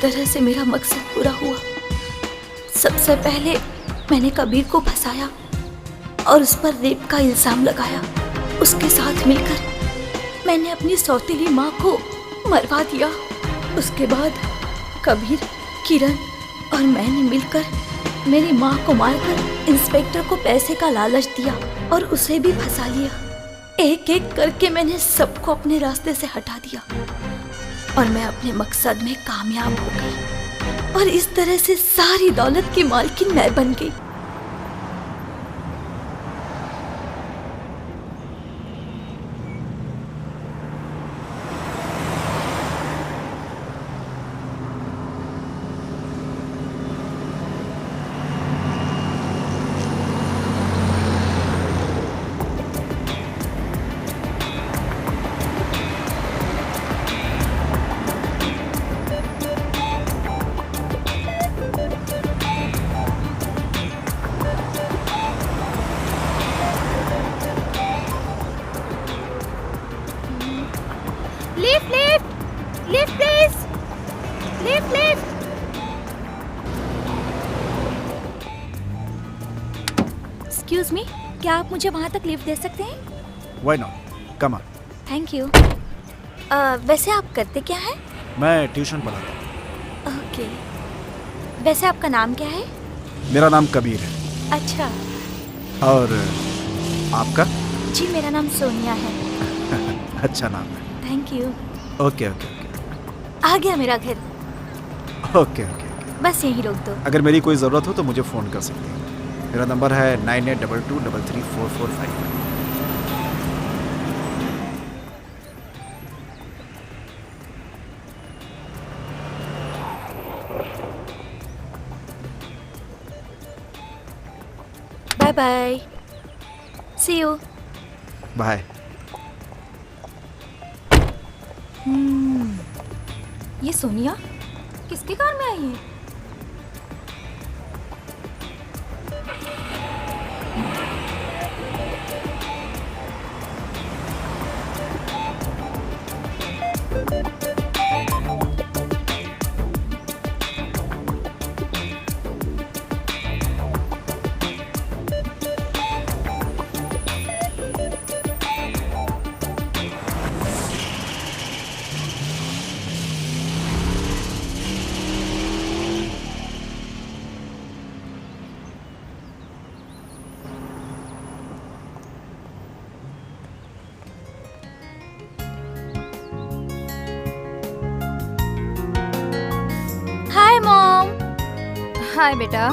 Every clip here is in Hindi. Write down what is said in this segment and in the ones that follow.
तरह से मेरा मकसद पूरा हुआ। सबसे पहले मैंने कबीर को फंसाया और उस पर रेप का इल्जाम लगाया। उसके साथ मिलकर मैंने अपनी सौतेली माँ को मरवा दिया। उसके बाद कबीर, किरण और मैंने मिलकर मेरी माँ को मारकर इंस्पेक्टर को पैसे का लालच दिया और उसे भी फंसा लिया। एक एक करके मैंने सबको अपने रास्ते से हटा दिया और मैं अपने मकसद में कामयाब हो गई और इस तरह से सारी दौलत की मालकिन मैं बन गई। Lift please, lift. Excuse me, क्या आप मुझे वहाँ तक लिफ्ट दे सकते हैं? Why not? Come on. Thank you. वैसे आप करते क्या हैं? मैं ट्यूशन पढ़ाता हूँ। ओके। वैसे आपका नाम क्या है? मेरा नाम कबीर है। अच्छा। और आपका? जी, मेरा नाम सोनिया है। अच्छा नाम है। Thank you. ओके। आ गया मेरा घर। ओके। बस यहीं रोक दो। अगर मेरी कोई ज़रूरत हो तो मुझे फ़ोन कर सकती हैं। मेरा नंबर है 9822333445। Bye bye. See you. Bye. ये सोनिया किसके कार में आई है? Hi mom. हाय बेटा।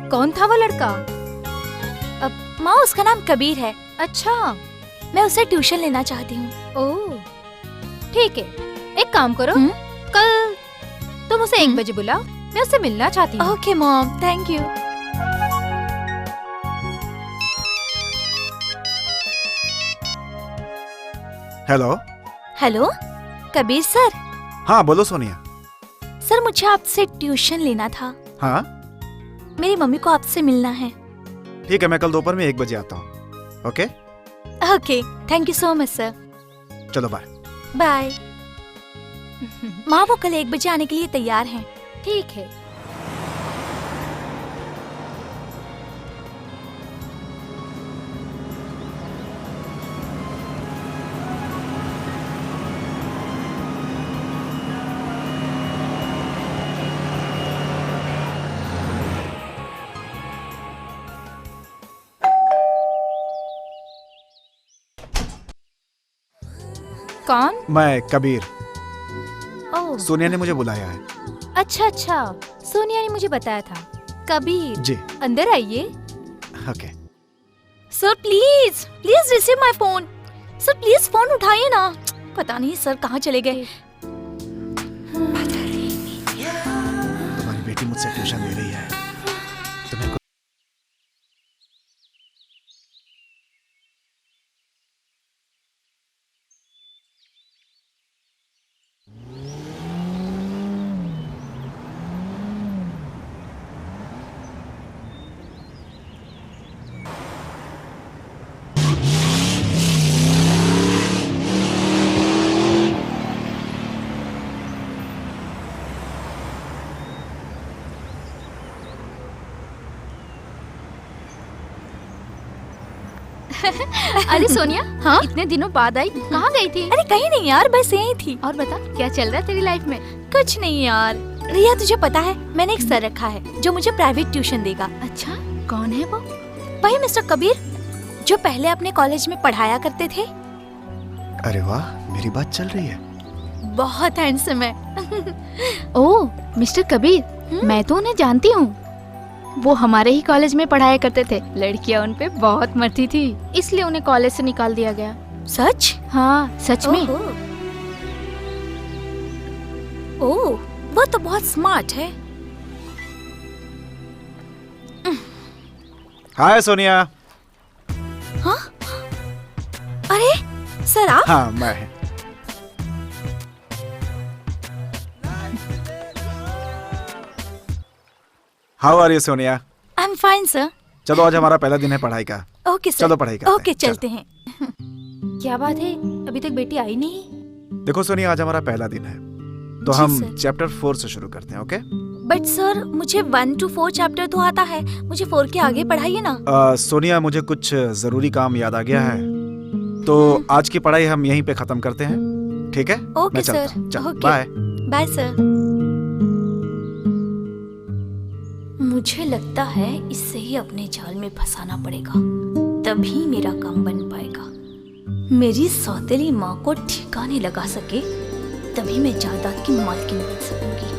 कौन था वो लड़का? माँ, उसका नाम कबीर है। अच्छा, मैं उसे ट्यूशन लेना चाहती हूँ। ओह ठीक है, एक काम करो, कल तुम उसे 1 बजे बुलाओ, मैं उससे मिलना चाहती हूँ। Okay mom, thank you. Hello, Kabir sir. हाँ बोलो सोनिया। सर, मुझे आपसे ट्यूशन लेना था। हाँ मेरी मम्मी को आपसे मिलना है। ठीक है, मैं कल दोपहर में 1 बजे आता हूँ। Okay okay, thank you so much sir. चलो बाय। बाय। माँ, वो कल 1 बजे आने के लिए तैयार हैं। ठीक है। कौन? मैं कबीर। ओह सोनिया ने मुझे बुलाया है। अच्छा, सोनिया ने मुझे बताया था। कबीर जी। अंदर आइए। Okay. Sir please receive my phone. Sir please phone उठाइए ना। पता नहीं सर कहाँ चले गए। तुम्हारी बेटी मुझसे ट्यूशन ले रही है। तुम्हें अरे सोनिया, हाँ? इतने दिनों बाद आई, कहाँ गई थी? अरे कहीं नहीं यार, बस यही थी। और बता, क्या चल रहा है तेरी लाइफ में? कुछ नहीं यार। रिया तुझे पता है, मैंने एक सर रखा है जो मुझे प्राइवेट ट्यूशन देगा। अच्छा, कौन है वो? वही मिस्टर कबीर, जो पहले अपने कॉलेज में पढ़ाया करते थे। अरे वाह, मेरी बात चल रही है। बहुत हैंडसम है। ओह, मिस्टर कबीर, मैं तो उन्हें जानती हूँ। वो हमारे ही कॉलेज में पढ़ाया करते थे। लड़कियाँ उन पे बहुत मरती थी, इसलिए उन्हें कॉलेज से निकाल दिया गया। सच? हाँ, सच में। ओह, वो तो बहुत स्मार्ट है। हाय सोनिया। हाँ? अरे सर आप? हाँ, मैं। How are you Sonia? I am fine sir. चलो, आज हमारा पहला दिन है पढ़ाई का। Okay sir. चलो पढ़ाई करते हैं। ओके चलते हैं। क्या बात है, अभी तक बेटी आई नहीं? देखो सोनिया, आज हमारा पहला दिन है, तो जी हम सर। चैप्टर 4 से शुरू करते हैं। ओके? बट सर, मुझे 1 to 4 चैप्टर तो आता है, मुझे 4 के आगे पढ़ाइए ना। सोनिया, मुझे कुछ जरूरी काम याद आ गया है, तो आज की पढ़ाई हम यहीं पे खत्म करते हैं। ठीक है? ओके मैं चलता सर। हूँ। चल, ओके। बाय। Bye sir. मुझे लगता है इससे ही अपने जाल में फंसाना पड़ेगा, तभी मेरा काम बन पाएगा। मेरी सौतेली माँ को ठिकाने लगा सके, तभी मैं जायदाद की मालकिन बन सकूंगी।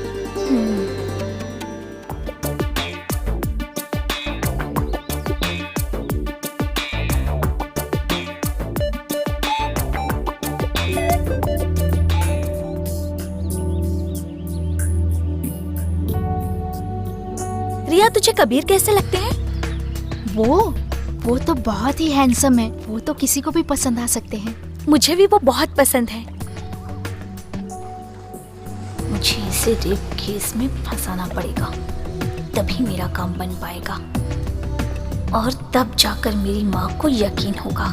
रिया, तुझे कबीर कैसे लगते हैं? वो तो बहुत ही हैंडसम है। वो तो किसी को भी पसंद आ सकते हैं। मुझे भी वो बहुत पसंद है। मुझे इसे रेप केस में फंसाना पड़ेगा, तभी मेरा काम बन पाएगा, और तब जाकर मेरी माँ को यकीन होगा,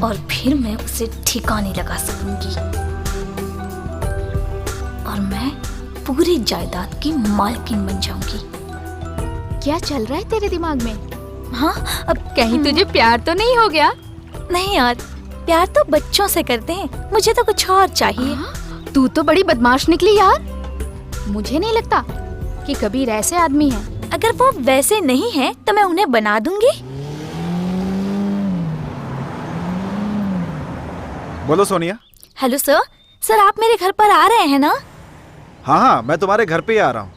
और फिर मैं उसे ठिकाने लगा सकूंगी, और मैं पूरी जायदाद की मालकिन बन जाऊंगी। क्या चल रहा है तेरे दिमाग में? हाँ, अब कहीं तुझे प्यार तो नहीं हो गया? नहीं यार, प्यार तो बच्चों से करते हैं, मुझे तो कुछ और चाहिए। तू तो बड़ी बदमाश निकली यार। मुझे नहीं लगता कि कबीर ऐसे आदमी है। अगर वो वैसे नहीं है तो मैं उन्हें बना दूंगी। बोलो सोनिया। Hello sir. सर, आप मेरे घर पर आ रहे हैं ना? हाँ हाँ, मैं तुम्हारे घर पे ही आ रहा हूँ,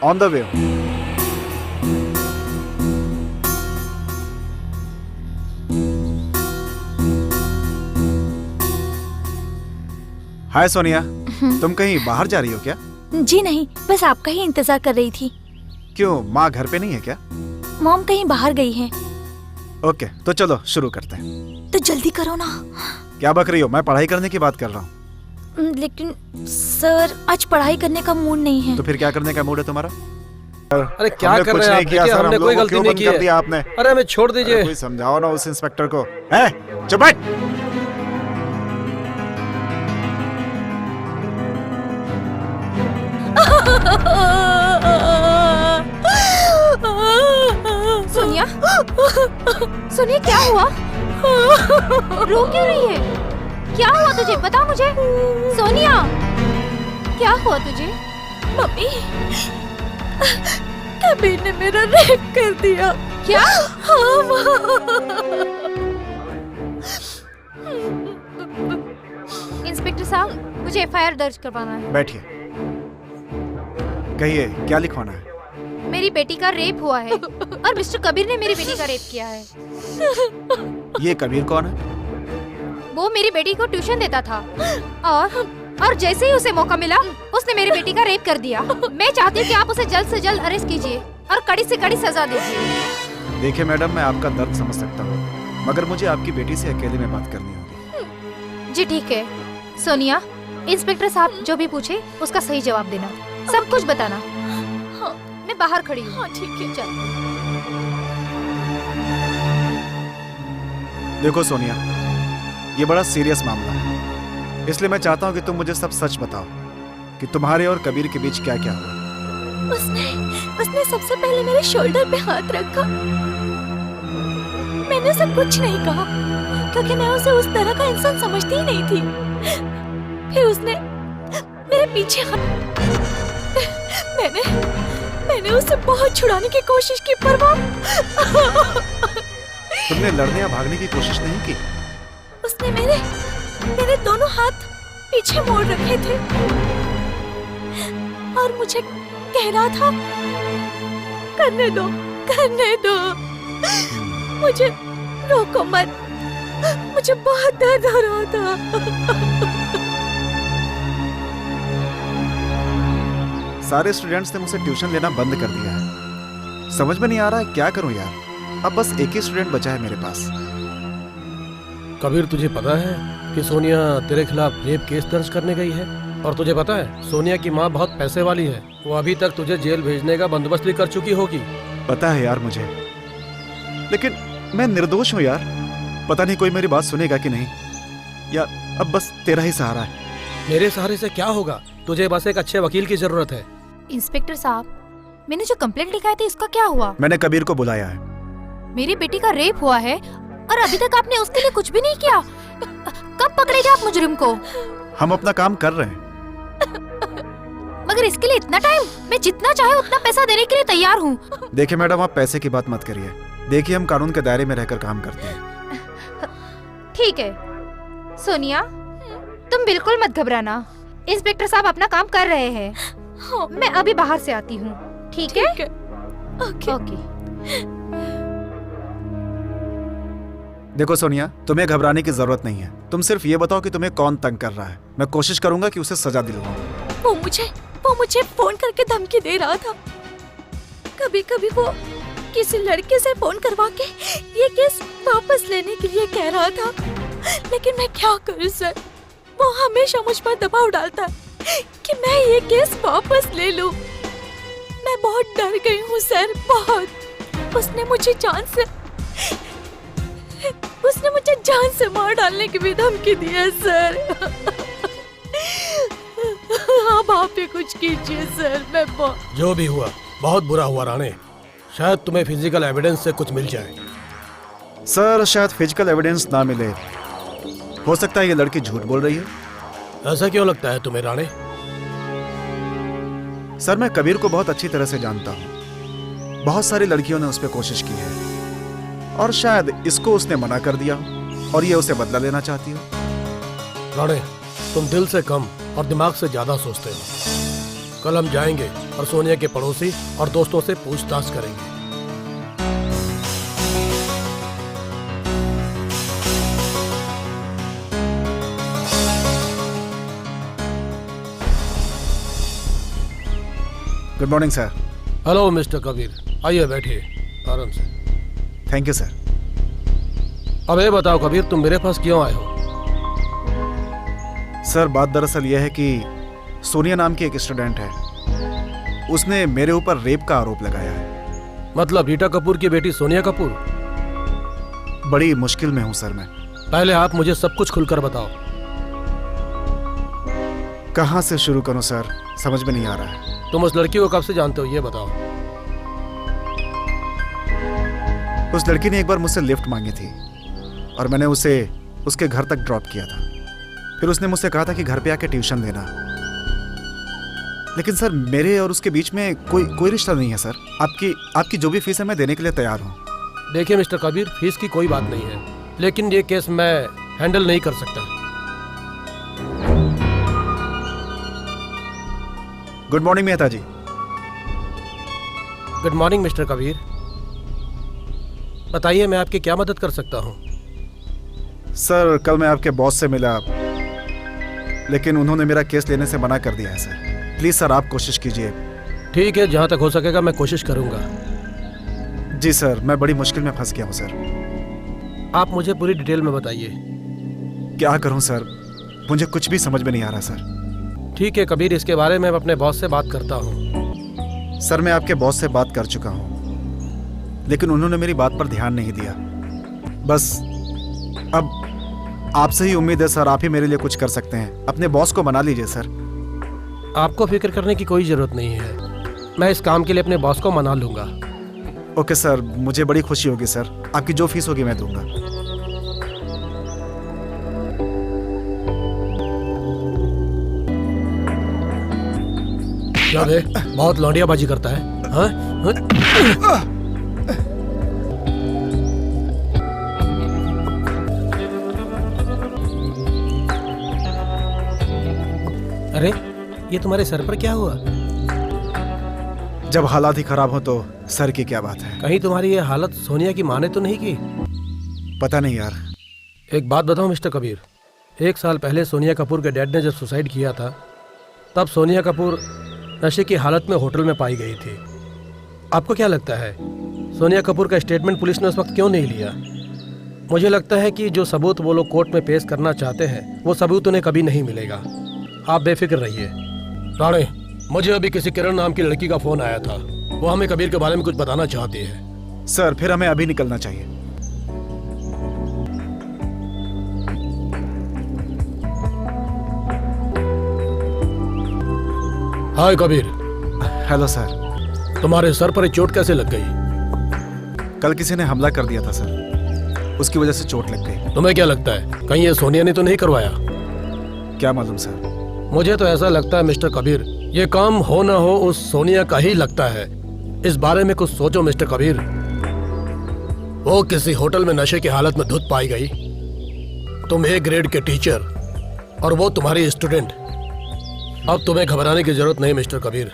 ऑन द वे हूँ। हाय सोनिया, तुम कहीं बाहर जा रही हो क्या? जी नहीं, बस आपका ही इंतजार कर रही थी। क्यों, माँ घर पे नहीं है क्या? मॉम कहीं बाहर गई हैं। ओके, तो चलो शुरू करते हैं। तो जल्दी करो ना। क्या बक रही हो? मैं पढ़ाई करने की बात कर रहा हूँ। लेकिन सर, आज पढ़ाई करने का मूड नहीं है। तो फिर क्या करने का मूड है तुम्हारा? अरे क्या हमने कर कुछ रहे हैं नहीं आप? किया देखिए, सर, हमने हम कोई लोगों को गलती क्यों नहीं बंद की कर है। दिया आपने? अरे हमें छोड़ अरे दीजिए। कोई समझाओ ना उस इंस्पेक्टर को। है, चुप बैठ। सोनिया, सोनिया क्या हुआ? रो क्यों रही है? क्या हुआ तुझे? बता मुझे। सोनिया, क्या हुआ तुझे? मम्मी, कबीर ने मेरा रेप कर दिया। क्या? हाँ माँ। इंस्पेक्टर साहब, मुझे एफआईआर दर्ज करवाना है। बैठिए, कहिए क्या लिखवाना है? मेरी बेटी का रेप हुआ है और मिस्टर कबीर ने मेरी बेटी का रेप किया है। ये कबीर कौन है? वो मेरी बेटी को ट्यूशन देता था और जैसे ही उसे मौका मिला उसने मेरी बेटी का रेप कर दिया। मैं चाहती हूँ कि आप उसे जल्द से जल्द अरेस्ट कीजिए और कड़ी से कड़ी सजा दीजिए। देखिए मैडम, मैं आपका दर्द समझ सकता हूँ, मगर मुझे आपकी बेटी से अकेले में बात करनी होगी। जी ठीक है। सोनिया, इंस्पेक्टर साहब जो भी पूछे उसका सही जवाब देना, सब कुछ बताना। हाँ, मैं बाहर खड़ी हूँ। हाँ ठीक है। चल। देखो सोनिया, ये बड़ा सीरियस मामला है, इसलिए मैं चाहता हूँ कि तुम मुझे सब सच बताओ कि तुम्हारे और कबीर के बीच क्या क्या हुआ। उसने सबसे पहले मेरे शोल्डर पे हाथ रखा मैंने उसे कुछ नहीं कहा क्योंकि मैं उसे उस तरह का इंसान समझती ही नहीं थी। फिर उसने मेरे पीछे मैंने उसे बहुत छुड़ाने की कोशिश की पर वो तुमने लड़ने या भागने की कोशिश नहीं की? उसने मेरे दोनों हाथ पीछे मोड़ रखे थे और मुझे कह रहा था करने दो, मुझे रोको मत, मुझे बहुत दर्द हो रहा था। सारे स्टूडेंट्स ने मुझसे ट्यूशन लेना बंद कर दिया है। समझ में नहीं आ रहा है क्या करूं यार। अब बस एक ही स्टूडेंट बचा है मेरे पास। कबीर, तुझे पता है कि सोनिया तेरे खिलाफ रेप केस दर्ज करने गई है? और तुझे पता है सोनिया की माँ बहुत पैसे वाली है, वो अभी तक तुझे जेल भेजने का बंदोबस्त भी कर चुकी होगी। पता है यार मुझे, लेकिन मैं निर्दोष हूँ यार। पता नहीं कोई मेरी बात सुनेगा कि नहीं। यार अब बस तेरा ही सहारा है। मेरे सहारे से क्या होगा? तुझे बस एक अच्छे वकील की जरूरत है। इंस्पेक्टर साहब, मैंने जो कंप्लेंट लिखाई थी उसका क्या हुआ? मैंने कबीर को बुलाया है। मेरी बेटी का रेप हुआ है और अभी तक आपने उसके लिए कुछ भी नहीं किया। कब पकड़ेंगे आप मुजरिम को? हम अपना काम कर रहे हैं। मगर इसके लिए इतना टाइम? मैं जितना चाहे उतना पैसा देने के लिए तैयार हूँ। देखिए मैडम, आप पैसे की बात मत करिए। देखिए हम कानून के दायरे में रहकर काम करते हैं। ठीक है सोनिया, तुम बिल्कुल मत घबराना। इंस्पेक्टर साहब अपना काम कर रहे हैं। हाँ, मैं अभी बाहर से आती हूँ। ठीक है? ओके। देखो सोनिया, तुम्हें घबराने की जरूरत नहीं है। तुम सिर्फ ये बताओ कि तुम्हें कौन तंग कर रहा है। मैं कोशिश करूंगा कि उसे सजा दिलवाऊं। वो मुझे फोन करके धमकी दे रहा था। कभी कभी वो किसी लड़के से फोन करवा के ये केस वापस लेने के लिए कह रहा था, लेकिन मैं क्या करूं सर? वो हमेशा मुझ पर दबाव डालता है कि मैं ये केस वापस ले लूं। मैं बहुत डर गई हूँ सर, बहुत। उसने मुझे जान से मार डालने की भी धमकी दी है सर। आप ही कुछ कीजिए सर। मैं जो भी हुआ बहुत बुरा हुआ राणे। शायद तुम्हें फिजिकल एविडेंस से कुछ मिल जाए। सर शायद फिजिकल एविडेंस ना मिले। हो सकता है ये लड़की झूठ बोल रही है। ऐसा क्यों लगता है तुम्हें राणे? सर मैं कबीर को बहुत अच्छी तरह से जानता हूँ। बहुत सारी लड़कियों ने उस पर कोशिश की है और शायद इसको उसने मना कर दिया हो और ये उसे बदला लेना चाहती हो। राणे, तुम दिल से कम और दिमाग से ज्यादा सोचते हो। कल हम जाएंगे और सोनिया के पड़ोसी और दोस्तों से पूछताछ करेंगे। Good morning sir. Hello mister Kabir, आइए बैठिए आराम से। Thank you sir. अब ये बताओ कबीर, तुम मेरे पास क्यों आए हो? सर बात दरअसल यह है कि सोनिया नाम की एक स्टूडेंट है, उसने मेरे ऊपर रेप का आरोप लगाया है। मतलब रीटा कपूर की बेटी सोनिया कपूर? बड़ी मुश्किल में हूं सर मैं। पहले आप मुझे सब कुछ खुलकर बताओ। कहां से शुरू करूं सर, समझ में नहीं आ रहा है। तुम उस लड़की को कब से जानते हो ये बताओ। उस लड़की ने एक बार मुझसे लिफ्ट मांगी थी और मैंने उसे उसके घर तक ड्रॉप किया था। फिर उसने मुझसे कहा था कि घर पे आके ट्यूशन देना। लेकिन सर मेरे और उसके बीच में कोई रिश्ता नहीं है सर। आपकी जो भी फीस है मैं देने के लिए तैयार हूँ। देखिए मिस्टर कबीर, फीस की कोई बात नहीं है, लेकिन ये केस मैं हैंडल नहीं कर सकता। Good morning Mehta ji. Good morning mister Kabir. बताइए मैं आपकी क्या मदद कर सकता हूँ? सर कल मैं आपके बॉस से मिला, लेकिन उन्होंने मेरा केस लेने से मना कर दिया है सर। प्लीज सर आप कोशिश कीजिए। ठीक है, जहाँ तक हो सकेगा मैं कोशिश करूँगा। जी सर, मैं बड़ी मुश्किल में फंस गया हूँ सर। आप मुझे पूरी डिटेल में बताइए। क्या करूँ सर, मुझे कुछ भी समझ में नहीं आ रहा सर। ठीक है कबीर, इसके बारे में मैं अपने बॉस से बात करता हूँ। सर मैं आपके बॉस से बात कर चुका हूँ, लेकिन उन्होंने मेरी बात पर ध्यान नहीं दिया। बस अब आपसे ही उम्मीद है सर, आप ही मेरे लिए कुछ कर सकते हैं। अपने बॉस को मना लीजिए सर। आपको फिक्र करने की कोई ज़रूरत नहीं है, मैं इस काम के लिए अपने बॉस को मना लूँगा। ओके सर, मुझे बड़ी खुशी होगी सर। आपकी जो फीस होगी मैं दूंगा। क्या बे, बहुत लौंडियाबाजी करता है? हाँ? हाँ? अरे ये तुम्हारे सर पर क्या हुआ? जब हालात ही खराब हो तो सर की क्या बात है? कहीं तुम्हारी ये हालत सोनिया की माँ ने तो नहीं की? पता नहीं यार। एक बात बताओ मिस्टर कबीर, 1 साल पहले सोनिया कपूर के डैड ने जब सुसाइड किया था तब सोनिया कपूर नशे की हालत में होटल में पाई गई थी। आपको क्या लगता है सोनिया कपूर का स्टेटमेंट पुलिस ने उस वक्त क्यों नहीं लिया? मुझे लगता है कि जो सबूत वो लोग कोर्ट में पेश करना चाहते हैं वो सबूत उन्हें कभी नहीं मिलेगा। आप बेफिक्र रहिए। राणे, मुझे अभी किसी किरण नाम की लड़की का फोन आया था, वो हमें कबीर के बारे में कुछ बताना चाहती है। सर फिर हमें अभी निकलना चाहिए। हाय कबीर। Hello sir. तुम्हारे सर पर चोट कैसे लग गई? कल किसी ने हमला कर दिया था सर, उसकी वजह से चोट लग गई। तुम्हें क्या लगता है कहीं ये सोनिया ने तो नहीं करवाया? क्या मालूम सर। मुझे तो ऐसा लगता है मिस्टर कबीर, ये काम हो ना हो उस सोनिया का ही लगता है। इस बारे में कुछ सोचो मिस्टर कबीर। वो किसी होटल में नशे की हालत में धुत पाई गई, तुम A ग्रेड के टीचर और वो तुम्हारी स्टूडेंट। अब तुम्हें घबराने की जरूरत नहीं मिस्टर कबीर,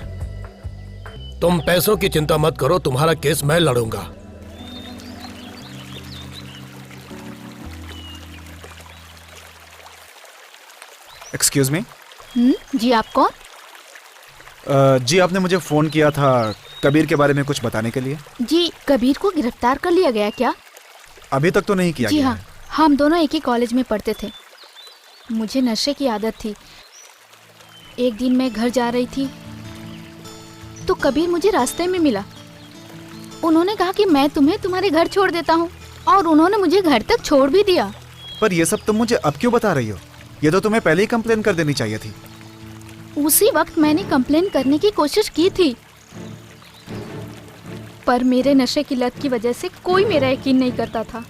तुम पैसों की चिंता मत करो, तुम्हारा केस मैं लड़ूंगा। Excuse me. जी आप कौन? जी आपने मुझे फोन किया था कबीर के बारे में कुछ बताने के लिए। जी कबीर को गिरफ्तार कर लिया गया क्या? अभी तक तो नहीं किया जी गया हाँ, है। हम दोनों एक ही कॉलेज में पढ़ते थे। मुझे नशे की आदत थी। एक दिन मैं घर जा रही थी तो कबीर मुझे रास्ते में मिला। उन्होंने कहा कि मैं तुम्हें तुम्हारे घर छोड़ देता हूँ, और उन्होंने मुझे घर तक छोड़ भी दिया। पर ये सब तुम मुझे अब क्यों बता रही हो? ये तो तुम्हें पहले ही कंप्लेन कर देनी चाहिए थी। उसी वक्त मैंने कंप्लेन करने की कोशिश की थी, पर मेरे नशे की लत की वजह से कोई मेरा यकीन नहीं करता था।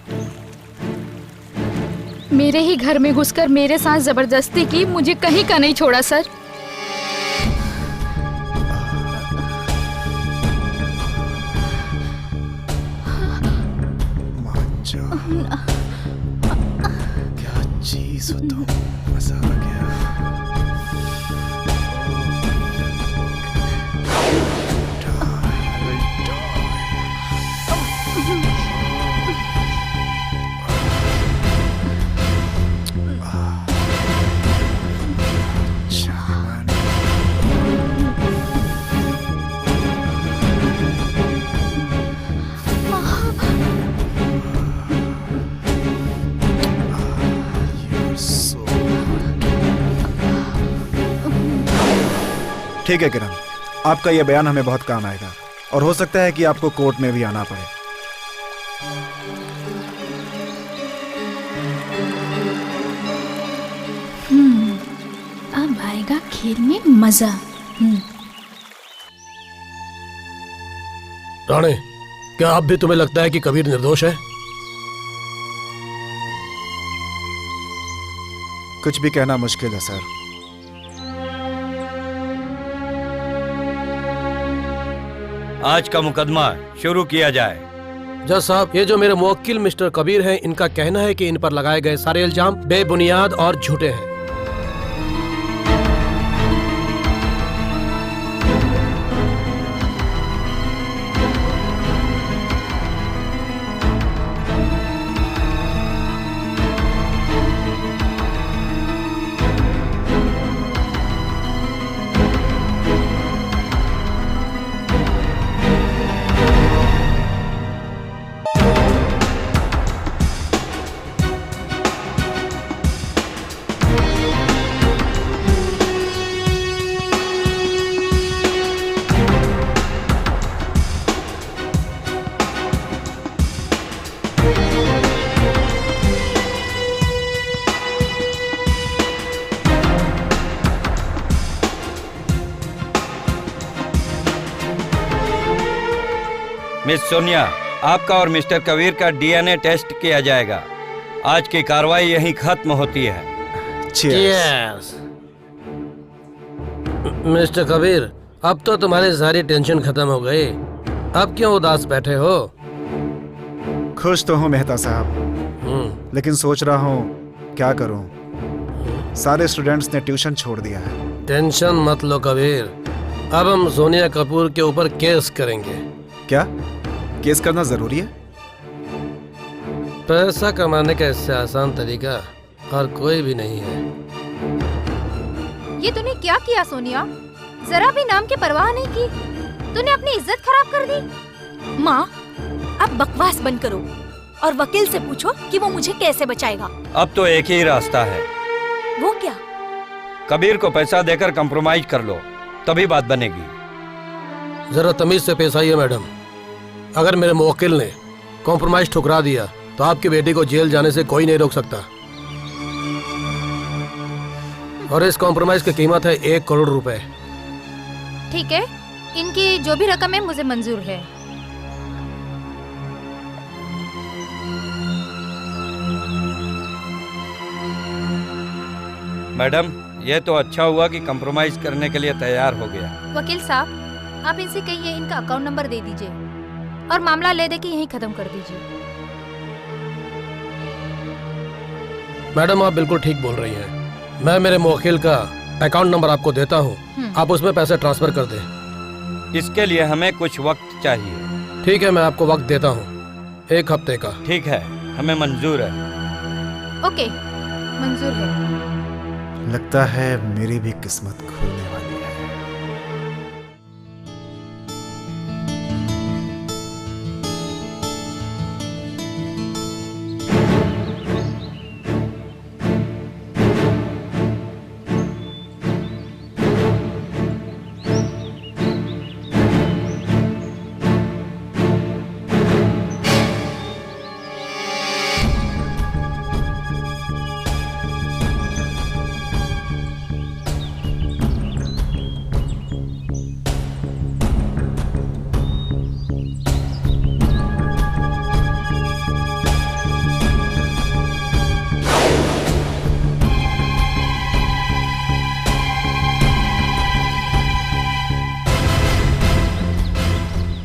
मेरे ही घर में घुसकर मेरे साथ जबरदस्ती की, मुझे कहीं का नहीं छोड़ा सर। क्या चीज हो तुम, मजा आ गया। ठीक है किरण, आपका यह बयान हमें बहुत काम आएगा और हो सकता है कि आपको कोर्ट में भी आना पड़े। अब आएगा खेल में मजा। राणे, क्या अब भी तुम्हें लगता है कि कबीर निर्दोष है? कुछ भी कहना मुश्किल है सर। आज का मुकदमा शुरू किया जाए। जज साहब, ये जो मेरे मुवक्किल मिस्टर कबीर हैं, इनका कहना है कि इन पर लगाए गए सारे इल्जाम बेबुनियाद और झूठे हैं। मिस सोनिया, आपका और मिस्टर कबीर का डीएनए टेस्ट किया जाएगा। आज की कार्रवाई यहीं खत्म होती है। Cheers. मिस्टर कबीर, अब तो तुम्हारी सारी टेंशन खत्म हो गई। अब क्यों उदास बैठे हो? खुश तो हूँ मेहता साहब, लेकिन सोच रहा हूँ क्या करूँ। सारे स्टूडेंट्स ने ट्यूशन छोड़ दिया है। टेंशन मत लो कबीर, अब हम सोनिया कपूर के ऊपर केस करेंगे। क्या केस करना जरूरी है? पैसा कमाने का इससे आसान तरीका और कोई भी नहीं है। ये तूने क्या किया सोनिया? जरा भी नाम की परवाह नहीं की। तूने अपनी इज्जत खराब कर दी। माँ, अब बकवास बंद करो और वकील से पूछो कि वो मुझे कैसे बचाएगा। अब तो एक ही रास्ता है। वो क्या? कबीर को पैसा देकर कंप्रोमाइज कर लो, तभी बात बनेगी। जरा तमीज से पेश आइए मैडम। अगर मेरे मुवक्किल ने कॉम्प्रोमाइज ठुकरा दिया तो आपकी बेटी को जेल जाने से कोई नहीं रोक सकता। और इस कॉम्प्रोमाइज की कीमत है 1 करोड़ रुपए। ठीक है, इनकी जो भी रकम है मुझे मंजूर है। मैडम, ये तो अच्छा हुआ कि कंप्रोमाइज करने के लिए तैयार हो गया। वकील साहब, आप इनसे कहिए इनका अकाउंट नंबर दे दीजिए और मामला ले दे के यहीं खत्म कर दीजिए। मैडम, आप बिल्कुल ठीक बोल रही हैं। मैं मेरे मुवक्किल का अकाउंट नंबर आपको देता हूँ, आप उसमें पैसे ट्रांसफर कर दें। इसके लिए हमें कुछ वक्त चाहिए। ठीक है, मैं आपको वक्त देता हूँ, 1 हफ्ते का। ठीक है, हमें मंजूर है। ओके, मंजूर है। लगता है मेरी भी किस्मत खुलने वाली है।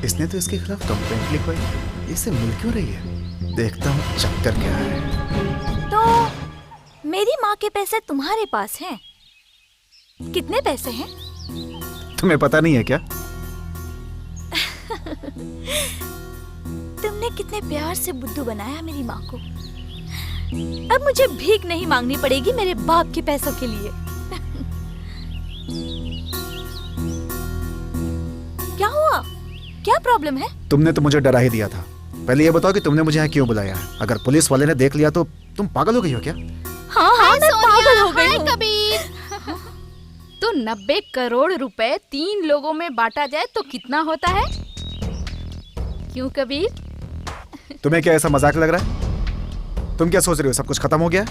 इसने तो इसके खिलाफ कंप्लेंट लिखवाई, इसे मिल क्यों रही है? देखता हूँ चक्कर क्या है। तो मेरी माँ के पैसे तुम्हारे पास हैं? कितने पैसे हैं? तुम्हें पता नहीं है क्या? तुमने कितने प्यार से बुद्धू बनाया मेरी माँ को। अब मुझे भीख नहीं मांगनी पड़ेगी मेरे बाप के पैसों के लिए। क्या हुआ? क्या प्रॉब्लम है? तुमने तो मुझे डरा ही दिया था। पहले ये बताओ कि तुमने मुझे यहाँ क्यों बुलाया है? अगर पुलिस वाले ने देख लिया तो तुम पागल हो गई हो क्या? हाँ, मैं पागल हो गई हूँ। कबीर, तो 90 करोड़ रुपए 3 लोगों में बांटा जाए तो कितना होता है? क्यों कबीर? तुम्हें क्या ऐसा मजाक लग रहा है? तुम क्या सोच रही हो सब कुछ खत्म हो गया है?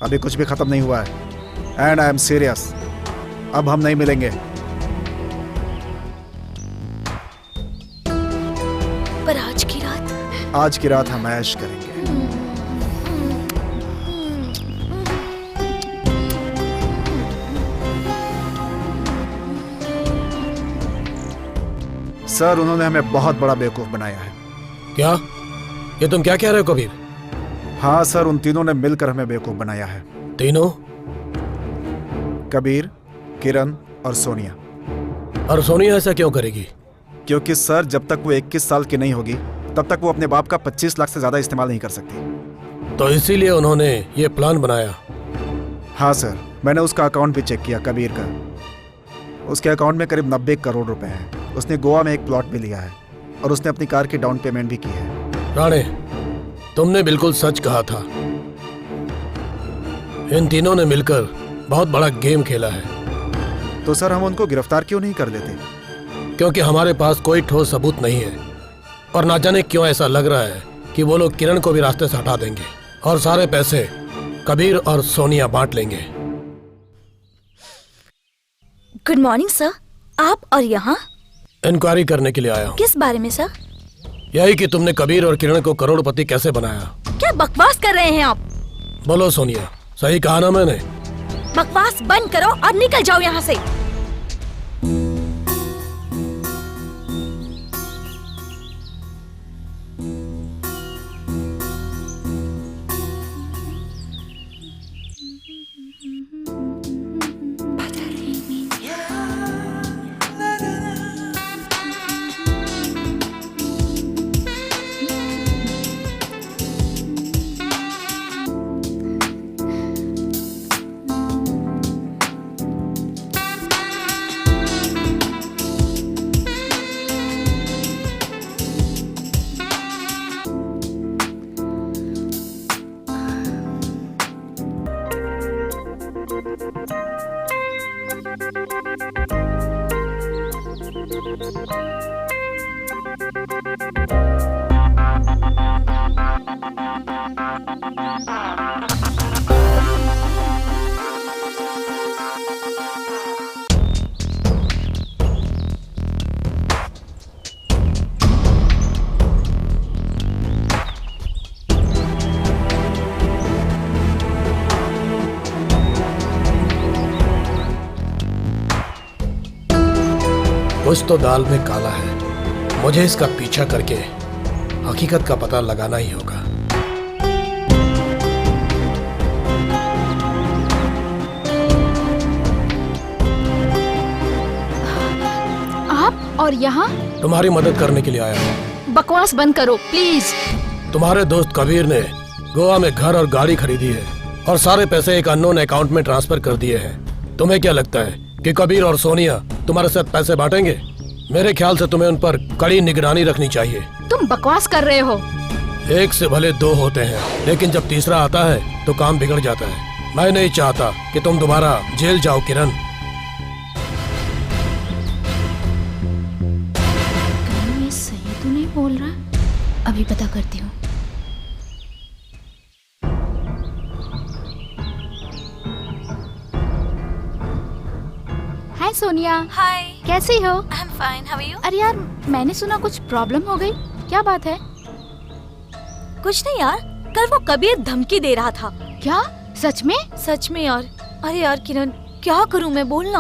अभी कुछ भी खत्म नहीं हुआ है। And I am serious. अब हम नहीं मिलेंगे। पर आज की रात हम ऐश करेंगे। सर, उन्होंने हमें बहुत बड़ा बेवकूफ बनाया है। क्या? ये तुम क्या कह रहे हो कबीर? हाँ सर, उन तीनों ने मिलकर हमें बेवकूफ बनाया है। तीनों? कबीर, किरण और सोनिया। और सोनिया ऐसा क्यों करेगी? क्योंकि सर, जब तक वो 21 साल की नहीं होगी तब तक वो अपने बाप का 25 लाख से ज्यादा इस्तेमाल नहीं कर सकती। तो इसीलिए उन्होंने ये प्लान बनाया। हाँ सर, मैंने उसका अकाउंट भी चेक किया, कबीर का। उसके अकाउंट में करीब 90 करोड़ रुपए हैं। उसने गोवा में एक प्लॉट भी लिया है और उसने अपनी कार की डाउन पेमेंट भी की है। राणे, तुमने बिल्कुल सच कहा था। इन तीनों ने मिलकर बहुत बड़ा गेम खेला है। तो सर, हम उनको गिरफ्तार क्यों नहीं कर लेते? क्योंकि हमारे पास कोई ठोस सबूत नहीं है और ना जाने क्यों ऐसा लग रहा है कि वो लोग किरण को भी रास्ते से हटा देंगे और सारे पैसे कबीर और सोनिया बांट लेंगे। Good morning sir. आप और यहाँ? इंक्वायरी करने के लिए आया हूँ। किस बारे में सर? यही कि तुमने कबीर और किरण को करोड़पति कैसे बनाया। क्या बकवास कर रहे हैं आप? बोलो सोनिया, सही कहा ना मैंने? बकवास बंद करो और निकल जाओ यहाँ से। कुछ तो दाल में काला है। मुझे इसका पीछा करके हकीकत का पता लगाना ही होगा। आप और यहाँ? तुम्हारी मदद करने के लिए आया हूँ। बकवास बंद करो प्लीज। तुम्हारे दोस्त कबीर ने गोवा में घर और गाड़ी खरीदी है और सारे पैसे एक अननोन अकाउंट में ट्रांसफर कर दिए हैं। तुम्हें क्या लगता है कि कबीर और सोनिया तुम्हारे साथ पैसे बांटेंगे? मेरे ख्याल से तुम्हें उन पर कड़ी निगरानी रखनी चाहिए। तुम बकवास कर रहे हो। एक से भले दो होते हैं, लेकिन जब तीसरा आता है तो काम बिगड़ जाता है। मैं नहीं चाहता कि तुम दोबारा जेल जाओ किरण। ये सही तो नहीं बोल रहा। अभी पता करती हूँ। हाय सोनिया। हाय, कैसी हो? I am fine, how are you? अरे यार, मैंने सुना कुछ प्रॉब्लम हो गई। क्या बात है? कुछ नहीं यार, कल वो कबीर धमकी दे रहा था। क्या सच में? सच में यार। अरे यार किरण, क्या करूं मैं, बोलना।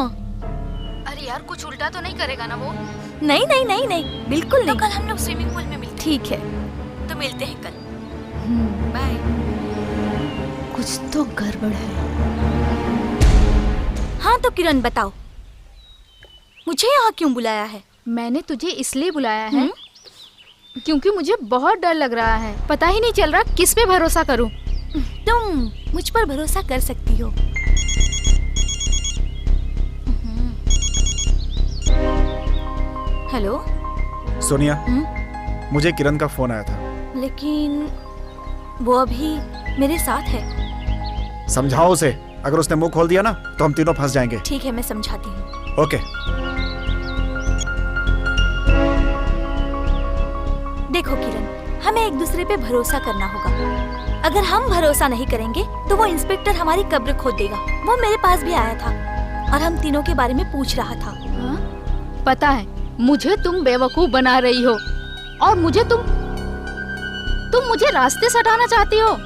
अरे यार, कुछ उल्टा तो नहीं करेगा ना वो? नहीं नहीं नहीं नहीं, बिल्कुल नहीं। तो कल हम लोग स्विमिंग पूल में मिलते। ठीक है, तो मिलते हैं कल। बाय। कुछ तो गड़बड़ है। हाँ तो किरण बताओ, मुझे यहाँ क्यों बुलाया है? मैंने तुझे इसलिए बुलाया है क्योंकि मुझे बहुत डर लग रहा है। पता ही नहीं चल रहा किस पे भरोसा करूं। तुम मुझ पर भरोसा कर सकती हो। हेलो सोनिया, मुझे किरण का फोन आया था। लेकिन वो अभी मेरे साथ है। समझाओ उसे, अगर उसने मुंह खोल दिया ना तो हम तीनों फंस जाएंगे। ठीक है, मैं समझाती हूँ। ओके। देखो किरण, हमें एक दूसरे पे भरोसा करना होगा। अगर हम भरोसा नहीं करेंगे तो वो इंस्पेक्टर हमारी कब्र खोद देगा। वो मेरे पास भी आया था और हम तीनों के बारे में पूछ रहा था। हाँ? पता है, मुझे तुम बेवकूफ बना रही हो और तुम मुझे रास्ते से हटाना चाहती हो।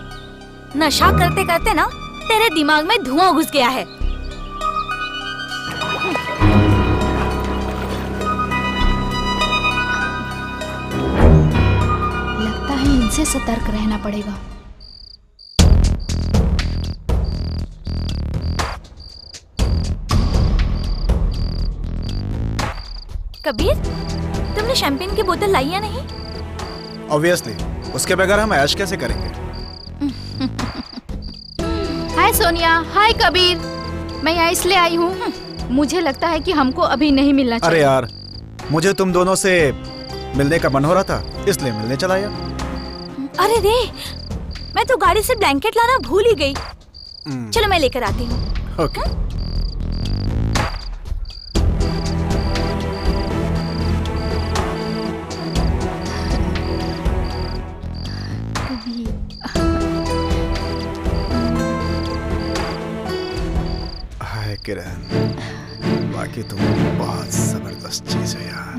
नशा करते करते ना तेरे दिमाग में धुआं घुस गया है। लगता है इनसे सतर्क रहना पड़ेगा। कबीर, तुमने शैंपेन की बोतल लाई या नहीं? ऑब्वियसली, उसके बगैर हम ऐश कैसे करेंगे? हाय सोनिया, हाय कबीर। मैं यहाँ इसलिए आई हूँ, मुझे लगता है कि हमको अभी नहीं मिलना चाहिए। अरे यार, मुझे तुम दोनों से मिलने का मन हो रहा था, इसलिए मिलने चला आया। अरे रे, मैं तो गाड़ी से ब्लैंकेट लाना भूल ही गई। चलो मैं लेकर आती हूँ। ओके। हाय किरण, बाकी तुम बहुत जबरदस्त चीज है यार।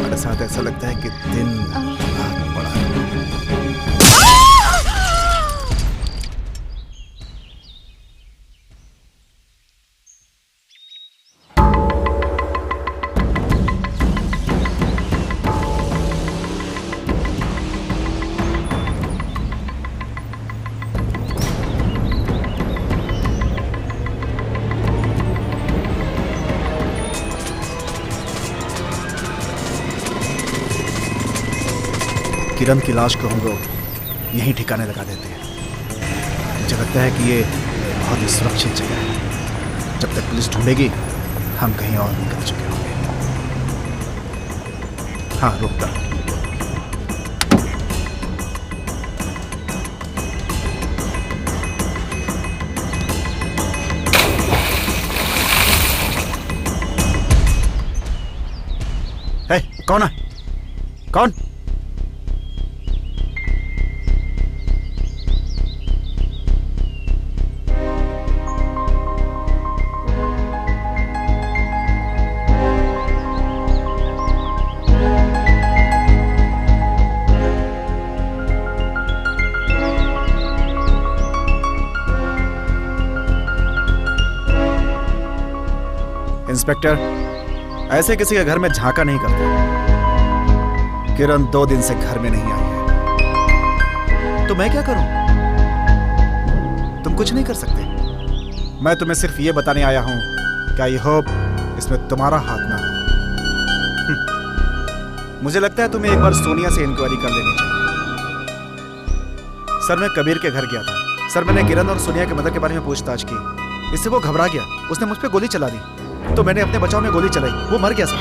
तुम्हारे साथ ऐसा लगता है कि दिन रात बड़ा है। किरण की लाश को हम लोग यहीं ठिकाने लगा देते हैं। मुझे लगता है कि ये बहुत ही सुरक्षित जगह है। जब तक पुलिस ढूंढेगी हम कहीं और निकल चुके होंगे। हाँ, रुकता। है, कौन है? कौन? इंस्पेक्टर, ऐसे किसी के घर में झांका नहीं करते। किरण 2 दिन से घर में नहीं आई है, तो मैं क्या करूं? तुम कुछ नहीं कर सकते। मैं तुम्हें सिर्फ ये बताने आया हूं कि आई होप इसमें तुम्हारा हाथ ना हो। मुझे लगता है तुम्हें एक बार सोनिया से इंक्वायरी कर लेनी चाहिए। सर, मैं कबीर के घर गया था। सर, मैंने किरण और सोनिया के मदर के बारे में पूछताछ की। इससे वो घबरा गया, उसने मुझ पे गोली चला दी, तो मैंने अपने बचाव में गोली चलाई। वो मर गया सर।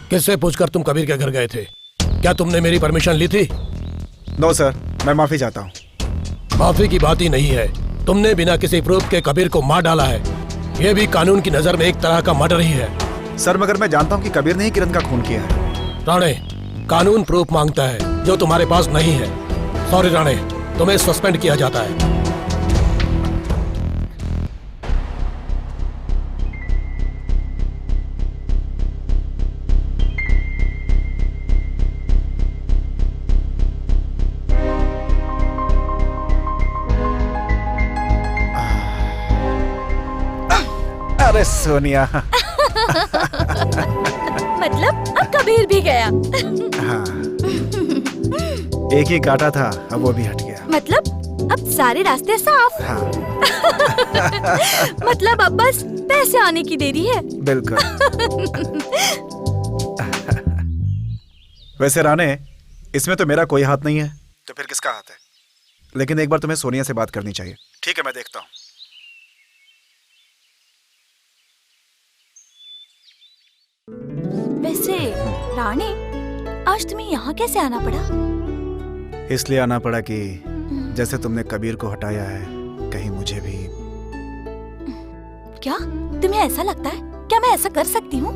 किससे पूछकर तुम कबीर के घर गए थे? क्या तुमने मेरी परमिशन ली थी? नो सर, मैं माफी चाहता हूँ। माफी की बात ही नहीं है। तुमने बिना किसी प्रूफ के कबीर को मार डाला है। यह भी कानून की नजर में एक तरह का मर्डर ही है। सर, मगर मैं जानता हूँ कि कबीर ने ही किरण का खून किया है। राणे, कानून प्रूफ मांगता है जो तुम्हारे पास नहीं है। सॉरी राणे, तुम्हें सस्पेंड किया जाता है। अरे सोनिया। मतलब अब कबीर भी गया। हाँ, एक ही काटा था, अब वो भी हट गया। मतलब अब सारे रास्ते साफ। हाँ। मतलब अब बस पैसे आने की देरी है। बिल्कुल। वैसे राणे, इसमें तो मेरा कोई हाथ नहीं है, तो फिर किसका हाथ है? लेकिन एक बार तुम्हें सोनिया से बात करनी चाहिए। ठीक है, मैं देखता हूँ। वैसे राणे, आज तुम्हें यहाँ कैसे आना पड़ा? इसलिए आना पड़ा कि जैसे तुमने कबीर को हटाया है, कहीं मुझे भी। क्या तुम्हें ऐसा लगता है? क्या मैं ऐसा कर सकती हूँ?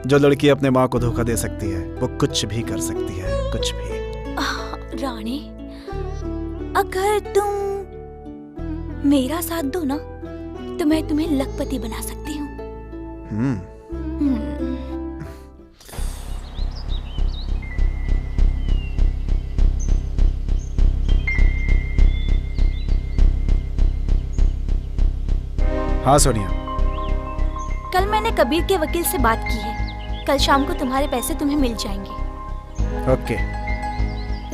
जो लड़की अपने माँ को धोखा दे सकती है, वो कुछ भी कर सकती है, कुछ भी। राणे, अगर तुम मेरा साथ दो ना तो मैं तुम्हें लखपति बना सकती हूँ। हाँ सोनिया, कल मैंने कबीर के वकील से बात की है। कल शाम को तुम्हारे पैसे तुम्हें मिल जाएंगे। ओके।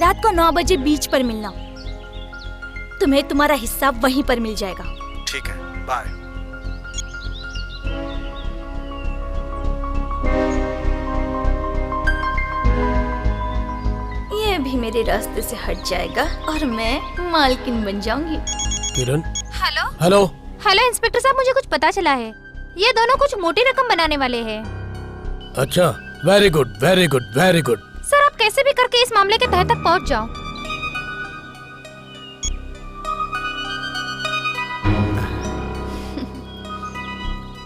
रात को 9 बजे बीच पर मिलना। तुम्हें तुम्हारा हिस्सा वहीं पर मिल जाएगा। ठीक है, बाय। ये भी मेरे रास्ते से हट जाएगा और मैं मालकिन बन जाऊंगी। Kiran. Hello hello. Hello inspector साहब, मुझे कुछ पता चला है। ये दोनों कुछ मोटी रकम बनाने वाले हैं। अच्छा, very good very good very good. Sir, आप कैसे भी करके इस मामले के तह तक पहुंच जाओ।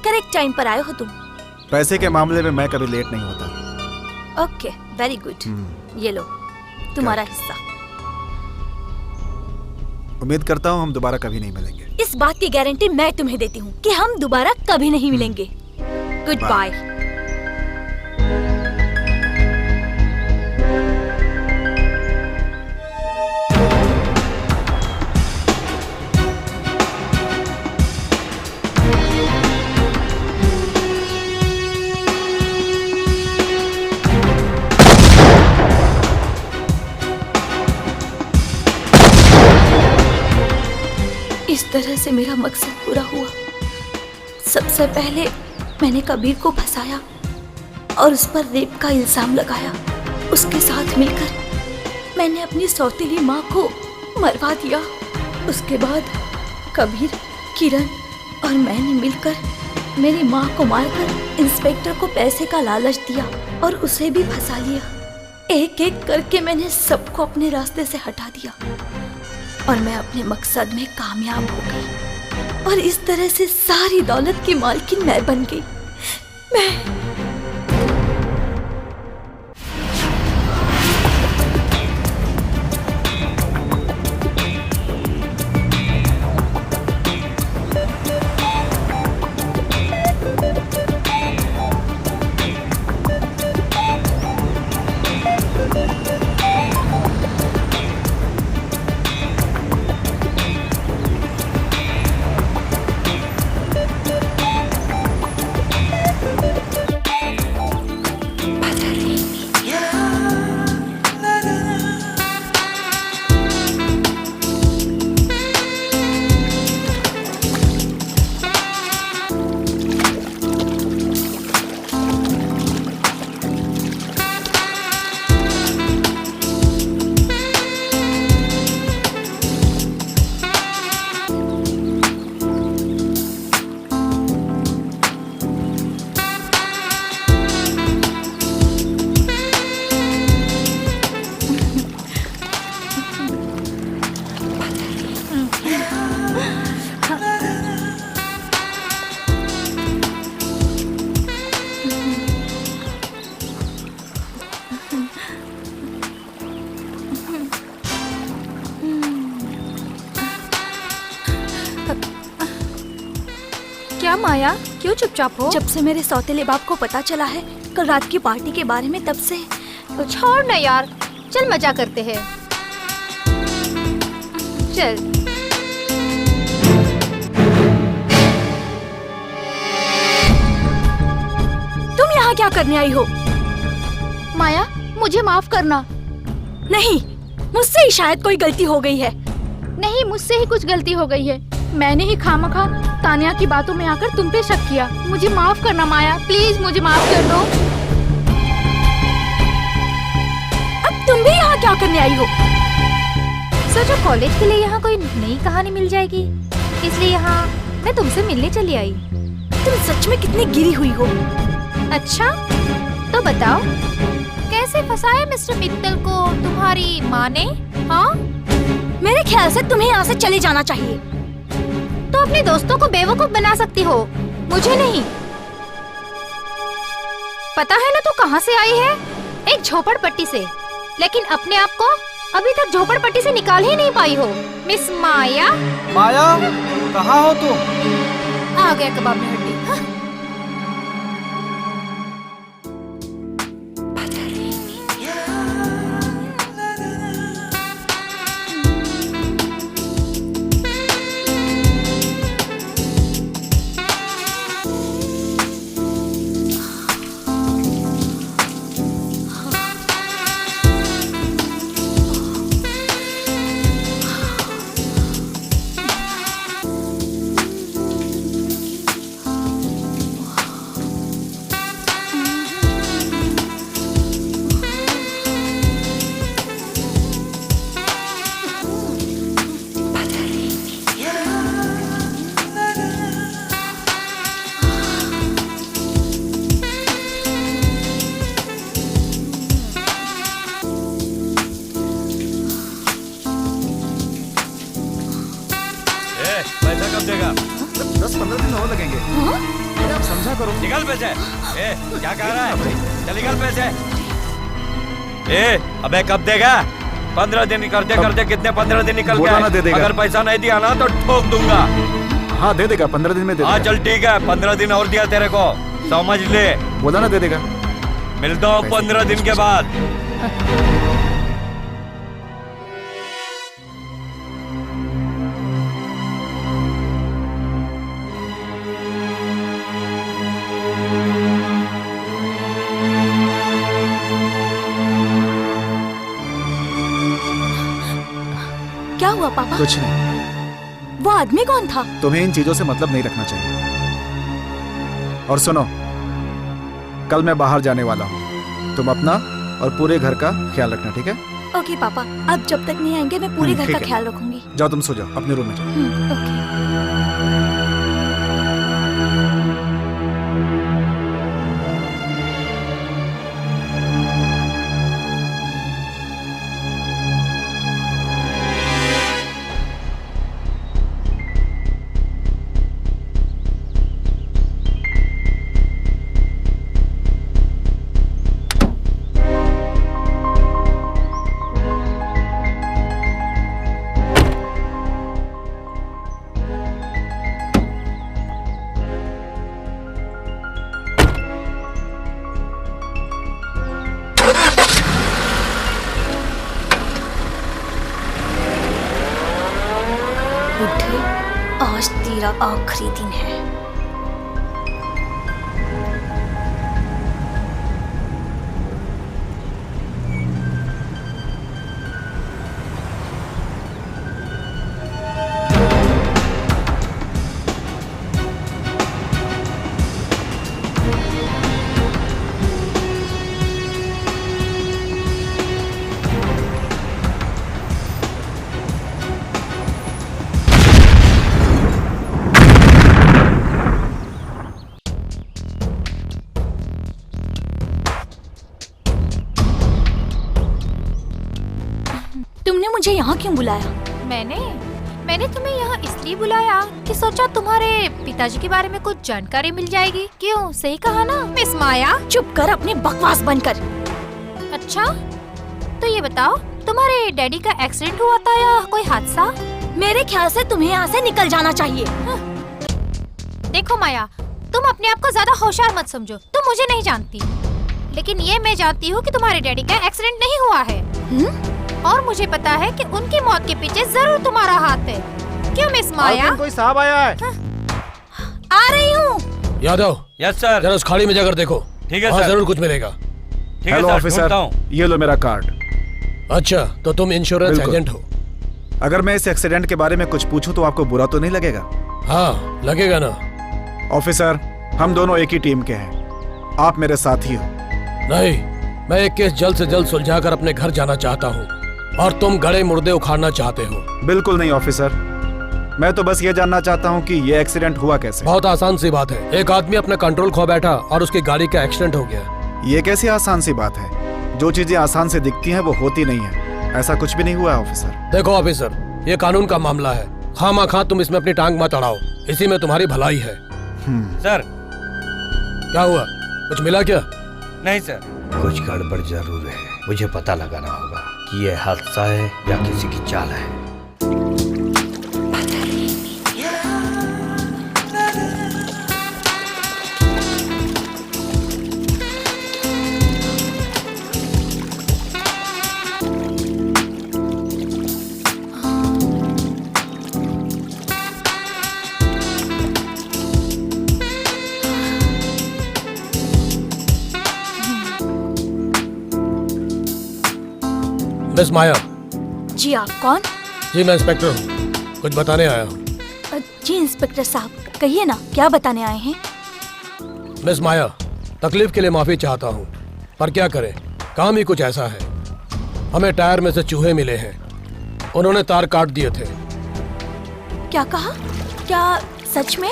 करेक्ट टाइम पर आए हो तुम। पैसे के मामले में मैं कभी लेट नहीं होता। Okay, very good. ये लो तुम्हारा हिस्सा। उम्मीद करता हूँ हम दोबारा कभी नहीं मिलेंगे। इस बात की गारंटी मैं तुम्हें देती हूँ कि हम दोबारा कभी नहीं मिलेंगे। Good bye. इस तरह से मेरा मकसद पूरा हुआ। सबसे पहले मैंने कबीर को फंसाया और उस पर रेप का इल्जाम लगाया। उसके साथ मिलकर मैंने अपनी सौतेली माँ को मरवा दिया। उसके बाद कबीर, किरण और मैंने मिलकर मेरी माँ को मारकर इंस्पेक्टर को पैसे का लालच दिया और उसे भी फंसा लिया। एक एक करके मैंने सबको अपने रास्ते से हटा दिया और मैं अपने मकसद में कामयाब हो गई। और इस तरह से सारी दौलत की मालकिन मैं बन गई। मैं क्या माया, क्यों चुपचाप हो? जब से मेरे सौतेले बाप को पता चला है कल रात की पार्टी के बारे में, तब से छोड़ ना यार, चल मजा करते हैं। चल। तुम यहाँ क्या करने आई हो? माया, मुझे माफ करना। नहीं, मुझसे ही शायद कोई गलती हो गई है। नहीं, मुझसे ही कुछ गलती हो गई है। मैंने ही खामखा तानिया की बातों में आकर तुम पे शक किया। मुझे माफ करना माया, प्लीज मुझे माफ कर दो। अब तुम भी यहाँ क्या करने आई हो? सोचो कॉलेज के लिए यहाँ कोई नई कहानी मिल जाएगी, इसलिए यहाँ मैं तुमसे मिलने चली आई। तुम सच में कितनी गिरी हुई हो। अच्छा, तो बताओ कैसे फंसाया मिस्टर मित्तल को तुम्हारी माँ ने? हाँ, मेरे ख्याल से तुम्हें यहाँ से चले जाना चाहिए। तो अपने दोस्तों को बेवकूफ बना सकती हो, मुझे नहीं। पता है ना तू कहाँ से आई है? एक झोपड़पट्टी से, लेकिन अपने आप को अभी तक झोपड़पट्टी से निकाल ही नहीं पाई हो। मिस माया, माया, कहाँ हो तुम? आ गया कबाब में हड्डी। हाँ? पैसा कब देगा? 10-15 दिन और लगेंगे। अरे आप समझा करो। निकाल पैसे। क्या कह रहा है? चल निकाल पैसे। अबे कब देगा? 15 दिन करते करते कितने 15 दिन निकल बोला ना दे गए। देगा। अगर पैसा नहीं दिया ना तो ठोक दूंगा। हाँ दे देगा, 15 दिन में दे हाँ देगा। चल ठीक है, 15 दिन और दिया तेरे को, समझ ले। बोला ना दे देगा। मिलता हूँ 15 दिन के बाद। क्या हुआ पापा? कुछ नहीं, वो आदमी कौन था? तुम्हें इन चीजों से मतलब नहीं रखना चाहिए। और सुनो, कल मैं बाहर जाने वाला हूँ, तुम अपना और पूरे घर का ख्याल रखना, ठीक है? ओके पापा, अब जब तक नहीं आएंगे मैं पूरे घर ठीक का है। ख्याल रखूंगी। जाओ तुम सो जाओ, अपने रूम में जाओ। ओके। बुड्ढे, आज तेरा आखिरी दिन है। तुमने मुझे यहाँ क्यों बुलाया? मैंने तुम्हें यहाँ इसलिए बुलाया कि सोचा तुम्हारे पिताजी के बारे में कुछ जानकारी मिल जाएगी। क्यों, सही कहा ना मिस माया? चुप कर, अपनी बकवास बंद कर। अच्छा, तो ये बताओ, तुम्हारे डैडी का एक्सीडेंट हुआ था या कोई हादसा? मेरे ख्याल से तुम्हें यहाँ से निकल जाना चाहिए। देखो माया, तुम अपने आप को ज्यादा होशियार मत समझो। तुम मुझे नहीं जानती, लेकिन ये मैं जानती हूँ कि तुम्हारे डैडी का एक्सीडेंट नहीं हुआ है। और मुझे पता है कि उनकी मौत के पीछे जरूर तुम्हारा हाथ है। क्यों मिस माया? कोई साहब आया है। आ रही हूँ। Yadav, yes sir. जरा उस खाड़ी में जाकर देखो। ठीक है वहाँ सर। जरूर कुछ मिलेगा। ठीक है हेलो सर, ऑफिसर, ढूंढता हूँ। ये लो मेरा कार्ड। अच्छा, तो तुम इंश्योरेंस बिल्कुल। एजेंट हो? अगर मैं इस एक्सीडेंट के बारे में कुछ पूछूं तो आपको बुरा तो नहीं लगेगा? हाँ, लगेगा ना। ऑफिसर, हम दोनों एक ही टीम के हैं, आप मेरे साथी हो। नहीं, मैं एक केस जल्द से जल्द सुलझाकर अपने घर जाना चाहता हूँ और तुम गड़े मुर्दे उखाड़ना चाहते हो। बिल्कुल नहीं ऑफिसर, मैं तो बस ये जानना चाहता हूँ कि ये एक्सीडेंट हुआ कैसे। बहुत आसान सी बात है। एक आदमी अपना कंट्रोल खो बैठा और उसकी गाड़ी का एक्सीडेंट हो गया। ये कैसी आसान सी बात है? जो चीजें आसान से दिखती हैं वो होती नहीं है। ऐसा कुछ भी नहीं हुआ है ऑफिसर। देखो ऑफिसर, ये कानून का मामला है। खामा तुम इसमें अपनी टांग मत अड़ाओ, इसी में तुम्हारी भलाई है। सर। क्या हुआ, कुछ मिला क्या? नहीं सर, कुछ गड़बड़ जरूर है। मुझे पता लगाना होगा कि यह हादसा है या किसी की चाल है। मिस माया। जी आप कौन? जी मैं इंस्पेक्टर हूँ, कुछ बताने आया हूँ। जी इंस्पेक्टर साहब, कहिए ना, क्या बताने आए हैं? मिस माया, तकलीफ के लिए माफी चाहता हूँ, पर क्या करें, काम ही कुछ ऐसा है। हमें टायर में से चूहे मिले हैं, उन्होंने तार काट दिए थे। क्या कहा? क्या सच में?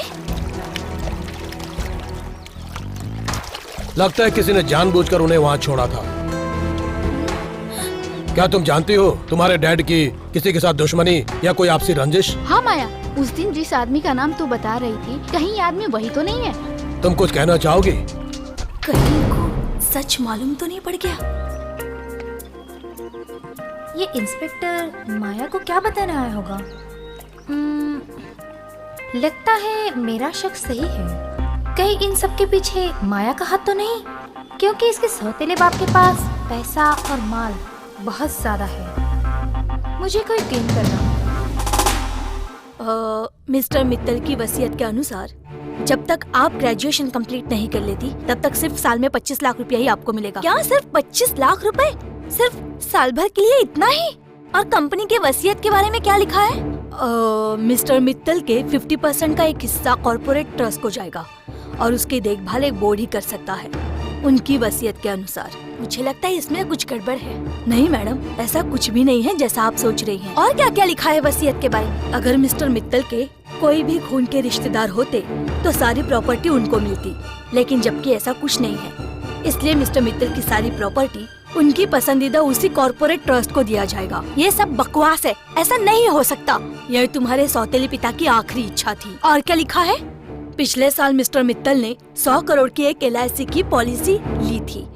लगता है किसी ने जानबूझकर उन्हें वहाँ छोड़ा था। क्या तुम जानती हो तुम्हारे डैड की किसी के साथ दुश्मनी या कोई आपसी रंजिश? हाँ माया, उस दिन जिस आदमी का नाम तू बता रही थी, कहीं ये आदमी वही तो नहीं है? तुम कुछ कहना चाहोगी? कहीं को सच मालूम तो नहीं पड़ गया? ये इंस्पेक्टर माया को क्या बताना आया होगा? लगता है मेरा शक सही है। कहीं इन सब के पीछे माया का हाथ तो नहीं? क्योंकि इसके सौतेले बाप के पास पैसा और माल बहुत ज्यादा है। मुझे कोई गेन करना। मिस्टर मित्तल की वसीयत के अनुसार जब तक आप ग्रेजुएशन कंप्लीट नहीं कर लेती, तब तक सिर्फ साल में 25 लाख रुपया ही आपको मिलेगा। क्या सिर्फ 25 लाख रुपए? सिर्फ साल भर के लिए इतना ही? और कंपनी के वसीयत के बारे में क्या लिखा है? मिस्टर मित्तल के 50% का एक हिस्सा कॉर्पोरेट ट्रस्ट को जाएगा और उसकी देखभाल एक बोर्ड ही कर सकता है, उनकी वसीयत के अनुसार। मुझे लगता है इसमें कुछ गड़बड़ है। नहीं मैडम, ऐसा कुछ भी नहीं है जैसा आप सोच रही हैं। और क्या क्या लिखा है वसीयत के बारे में? अगर मिस्टर मित्तल के कोई भी खून के रिश्तेदार होते तो सारी प्रॉपर्टी उनको मिलती, लेकिन जबकि ऐसा कुछ नहीं है, इसलिए मिस्टर मित्तल की सारी प्रॉपर्टी उनकी पसंदीदा उसी कॉर्पोरेट ट्रस्ट को दिया जाएगा। ये सब बकवास है, ऐसा नहीं हो सकता। यह तुम्हारे सौतेले पिता की आखिरी इच्छा थी। और क्या लिखा है? पिछले साल मिस्टर मित्तल ने 100 करोड़ की एक LIC की पॉलिसी ली थी,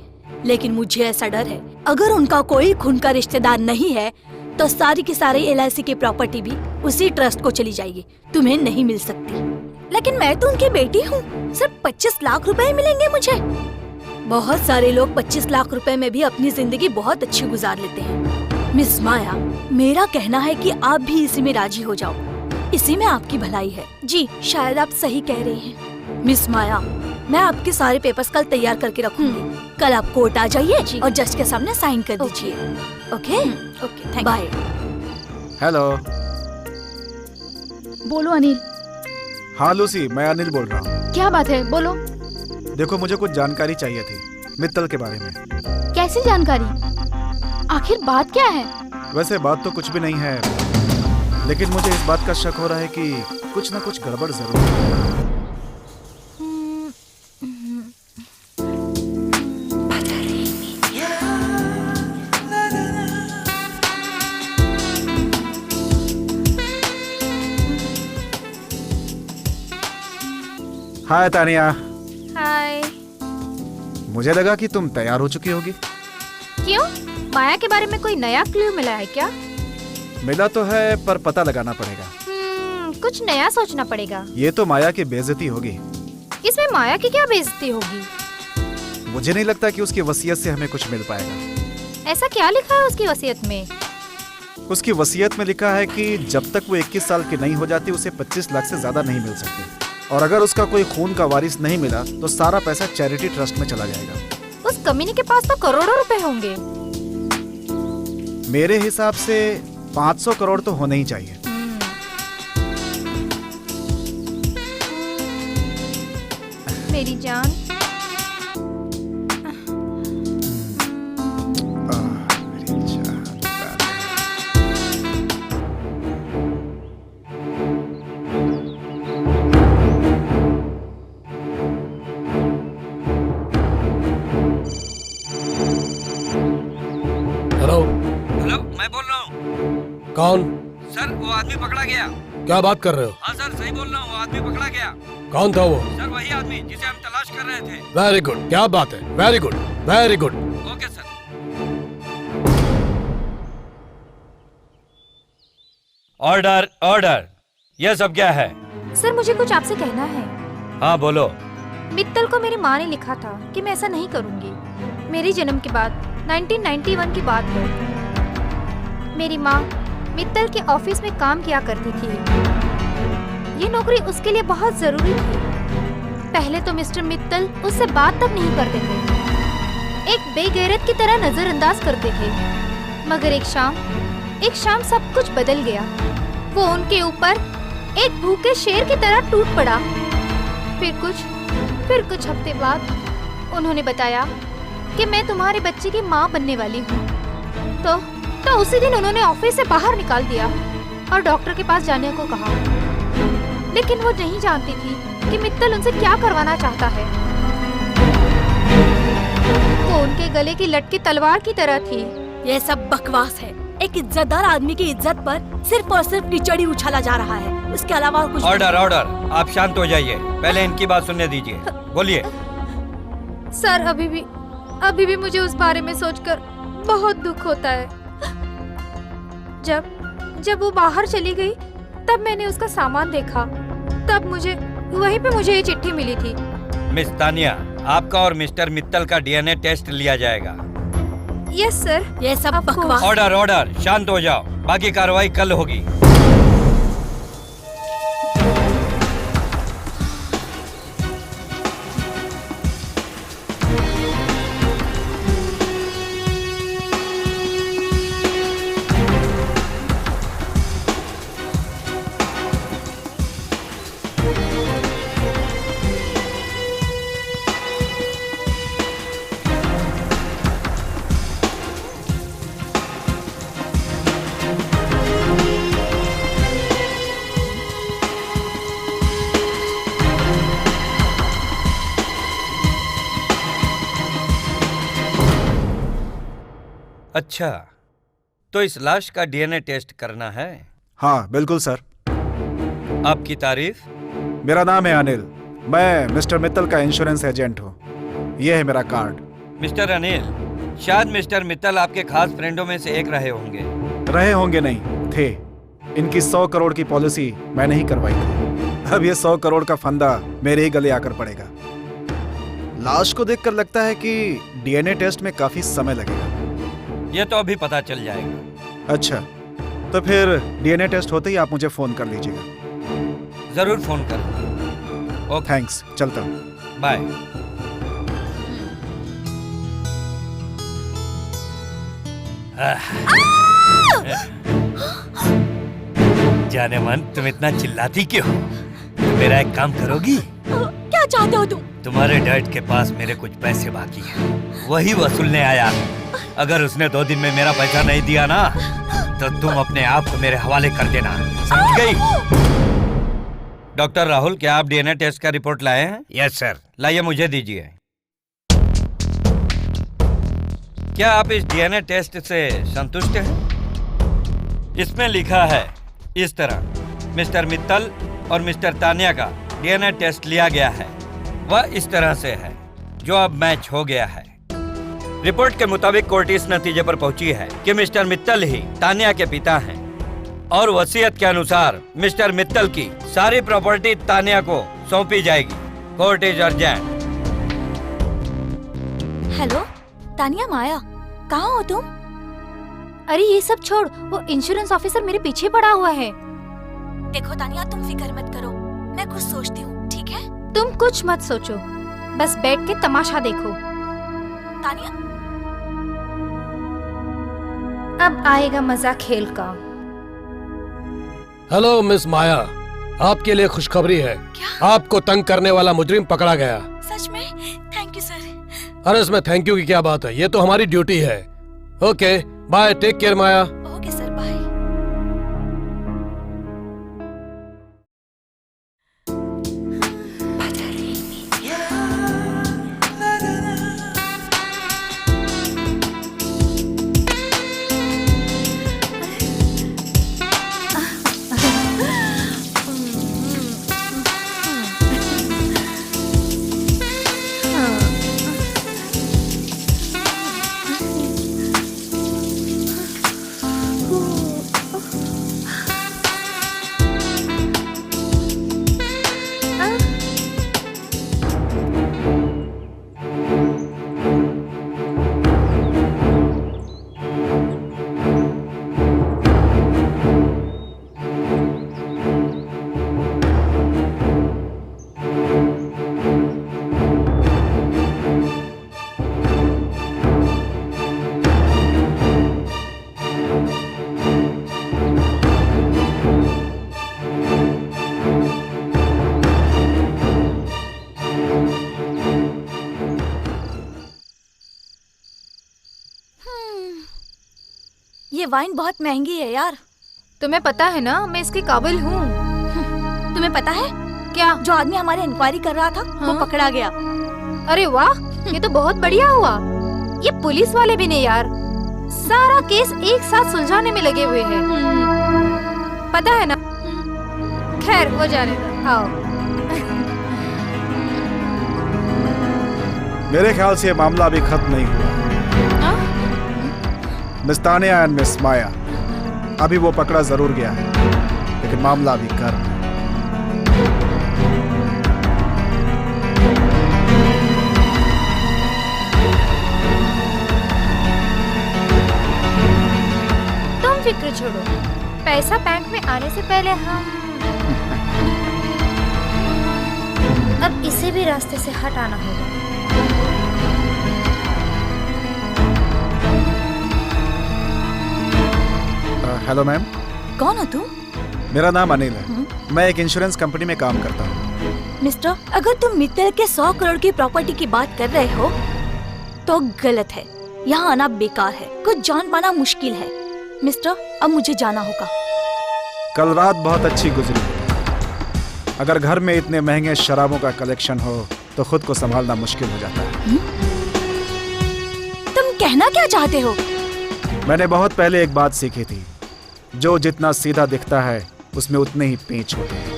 लेकिन मुझे ऐसा डर है अगर उनका कोई खून का रिश्तेदार नहीं है तो सारी की सारी LIC की प्रॉपर्टी भी उसी ट्रस्ट को चली जाएगी, तुम्हें नहीं मिल सकती। लेकिन मैं तो उनकी बेटी हूँ, सिर्फ 25 लाख रुपए मिलेंगे मुझे। बहुत सारे लोग 25 लाख रुपए में भी अपनी जिंदगी बहुत अच्छी गुजार लेते हैं। मिस माया, मेरा कहना है कि आप भी इसी में राजी हो जाओ, इसी में आपकी भलाई है। जी शायद आप सही कह रही हैं। मिस माया, मैं आपके सारे पेपर्स कल तैयार करके रखूंगी। कल आप कोर्ट आ जाइए और जज के सामने साइन कर दीजिए। Okay okay, thank bye. Hello. बोलो अनिल। हाँ लूसी, मैं अनिल बोल रहा हूँ। क्या बात है, बोलो। देखो, मुझे कुछ जानकारी चाहिए थी मित्तल के बारे में। कैसी जानकारी? आखिर बात क्या है? वैसे बात तो कुछ भी नहीं है, लेकिन मुझे इस बात का शक हो रहा है कि कुछ न कुछ गड़बड़ जरूर है। हाय तानिया। हाय। मुझे लगा कि तुम तैयार हो चुकी होगी। क्यों? माया के बारे में कोई नया क्लू मिला है क्या? मिला तो है, पर पता लगाना पड़ेगा। कुछ नया सोचना पड़ेगा। ये तो माया की बेइज्जती होगी। इसमें माया की क्या बेइज्जती होगी? मुझे नहीं लगता कि उसकी वसीयत से हमें कुछ मिल पाएगा। ऐसा क्या लिखा है उसकी वसीयत में? उसकी वसीयत में लिखा है कि जब तक वो 21 साल की नहीं हो जाती उसे 25 लाख से ज्यादा नहीं मिल सकते, और अगर उसका कोई खून का वारिस नहीं मिला तो सारा पैसा चैरिटी ट्रस्ट में चला जाएगा। उस कमीने के पास तो करोड़ों रुपए होंगे। मेरे हिसाब से 500 करोड़ तो होने ही चाहिए। मेरी जान। मेरी जान। हेलो। हेलो, मैं बोल रहा हूँ। कौन? सर, वो आदमी पकड़ा गया। क्या बात कर रहे हो? हाँ सर, सही बोल रहा हूँ, वो आदमी पकड़ा गया। कौन था वो? सर, वही आदमी जिसे हम तलाश कर रहे थे। वेरी गुड, क्या बात है, very good very good. Okay sir. Order order. यह सब क्या है? सर मुझे कुछ आपसे कहना है। हाँ बोलो। मित्तल को मेरी माँ ने लिखा था कि मैं ऐसा नहीं करूंगी। मेरे जन्म के बाद 1991 की बात है। मेरी माँ मित्तल के ऑफिस में काम किया करती थी। ये नौकरी उसके लिए बहुत जरूरी थी। पहले तो मिस्टर मित्तल उससे बात तक नहीं करते थे, एक बेगैरत की तरह नजरअंदाज करते थे। मगर एक शाम सब कुछ बदल गया। वो उनके ऊपर एक भूखे शेर की तरह टूट पड़ा। फिर कुछ हफ्ते बाद उन्होंने बताया कि मैं तुम्हारे बच्चे की माँ बनने वाली हूँ। तो उसी दिन उन्होंने ऑफिस से बाहर निकाल दिया और डॉक्टर के पास जाने को कहा। लेकिन वो नहीं जानती थी कि मित्तल उनसे क्या करवाना चाहता है। वो उनके गले की लटकी तलवार की तरह थी। यह सब बकवास है। एक इज्जतदार आदमी की इज्जत पर सिर्फ और सिर्फ कीचड़ी उछाला जा रहा है, उसके अलावा और कुछ ऑर्डर ऑर्डर। आप शांत हो जाइए, पहले इनकी बात सुनने दीजिए। बोलिए। सर अभी भी मुझे उस बारे में सोचकर बहुत दुख होता है। जब वो बाहर चली गई तब मैंने उसका सामान देखा। तब वहीं पे मुझे ये चिट्ठी मिली थी। मिस तानिया, आपका और मिस्टर मित्तल का डीएनए टेस्ट लिया जाएगा। Yes sir. यह सब बकवास। Order order. शांत हो जाओ, बाकी कार्रवाई कल होगी। अच्छा, तो इस लाश का डीएनए टेस्ट करना है? हाँ बिल्कुल सर। आपकी तारीफ? मेरा नाम है अनिल, मैं मिस्टर मित्तल का इंश्योरेंस एजेंट हूँ। यह है मेरा कार्ड। मिस्टर अनिल, शायद मिस्टर मित्तल आपके खास फ्रेंडों में से एक रहे होंगे। रहे होंगे नहीं, थे। इनकी 100 करोड़ की पॉलिसी मैंने ही करवाई थी। अब ये 100 करोड़ का फंदा मेरे ही गले आकर पड़ेगा। लाश को देखकर लगता है कि डीएनए टेस्ट में काफी समय लगेगा। ये तो अभी पता चल जाएगा। अच्छा, तो फिर डीएनए टेस्ट होते ही आप मुझे फोन कर लीजिएगा। जरूर फोन करूंगा। ओके, थैंक्स, चलता हूँ। बाय। जाने मन, तुम इतना चिल्लाती क्यों हो? तुम मेरा एक काम करोगी? क्या चाहते हो तुम? तुम्हारे डैड के पास मेरे कुछ पैसे बाकी हैं, वही वसूलने आया। अगर उसने 2 दिन में मेरा पैसा नहीं दिया ना, तो तुम अपने आप को मेरे हवाले कर देना, समझ गई? डॉक्टर राहुल, क्या आप डीएनए टेस्ट का रिपोर्ट लाए हैं? Yes sir. लाइए, मुझे दीजिए। क्या आप इस डीएनए टेस्ट से संतुष्ट हैं? इसमें लिखा है इस तरह, मिस्टर मित्तल और मिस्टर तानिया का डीएनए टेस्ट लिया गया है। वह इस तरह से है, जो अब मैच हो गया है। रिपोर्ट के मुताबिक कोर्ट इस नतीजे पर पहुंची है कि मिस्टर मित्तल ही तानिया के पिता हैं और वसीयत के अनुसार मिस्टर मित्तल की सारी प्रॉपर्टी तानिया को सौंपी जाएगी। Court is urgent. Hello Tania, Maya, कहाँ हो तुम? अरे ये सब छोड़, वो इंश्योरेंस ऑफिसर मेरे पीछे पड़ा हुआ है। देखो तानिया, तुम फिक्र मत करो, मैं कुछ सोचती हूँ, ठीक है? तुम कुछ मत सोचो, बस बैठ के तमाशा देखो। तानिया, अब आएगा मजा खेल का। हेलो मिस माया, आपके लिए खुशखबरी है। आपको तंग करने वाला मुजरिम पकड़ा गया। सच में? Thank you sir. अरे इसमें थैंक यू की क्या बात है, ये तो हमारी ड्यूटी है। Okay bye, take care Maya. Okay sir, bye. ये वाइन बहुत महंगी है यार। तुम्हें पता है ना मैं इसके काबिल हूँ। तुम्हें पता है क्या? जो आदमी हमारे इंक्वायरी कर रहा था वो पकड़ा गया। अरे वाह, ये तो बहुत बढ़िया हुआ। ये पुलिस वाले भी नहीं यार, सारा केस एक साथ सुलझाने में लगे हुए हैं। पता है ना। खैर वो जाने दो, आओ। मेरे ख्याल से ये मामला अभी खत्म नहीं हुआ। मिस तानिया एंड मिस माया, अभी वो पकड़ा जरूर गया है, लेकिन मामला अभी गर्म है। तुम फिक्र छोड़ो, पैसा बैंक में आने से पहले हम अब इसे भी रास्ते से हटाना होगा। Hello ma'am. कौन हो तुम? मेरा नाम अनिल है। मैं एक इंश्योरेंस कंपनी में काम करता हूँ। मिस्टर, अगर तुम मित्तल के 100 करोड़ की प्रॉपर्टी की बात कर रहे हो तो गलत है। यहाँ आना बेकार है, कुछ जान पाना मुश्किल है। मिस्टर, अब मुझे जाना होगा। कल रात बहुत अच्छी गुजरी। अगर घर में इतने महंगे शराबों का कलेक्शन हो तो खुद को संभालना मुश्किल हो जाता है। तुम कहना क्या चाहते हो? मैंने बहुत पहले एक बात सीखी थी, जो जितना सीधा दिखता है उसमें उतने ही पेंच होते हैं।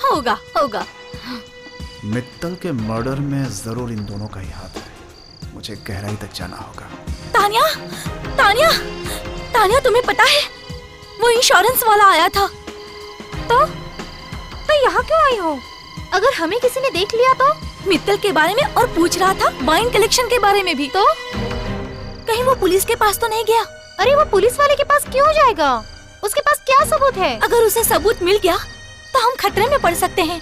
होगा होगा। मित्तल के मर्डर में जरूर इन दोनों का ही हाथ है। मुझे गहराई तक जाना होगा। तानिया, तानिया, तानिया, तुम्हें पता है वो इंश्योरेंस वाला आया था। तो यहाँ क्यों आई हो? अगर हमें किसी ने देख लिया तो? मित्तल के बारे में और पूछ रहा था वाइन कलेक्शन के बारे में भी। तो कहीं वो पुलिस के पास तो नहीं गया? अरे वो पुलिस वाले के पास क्यों जाएगा? उसके पास क्या सबूत है? अगर उसे सबूत मिल गया तो हम खतरे में पड़ सकते हैं।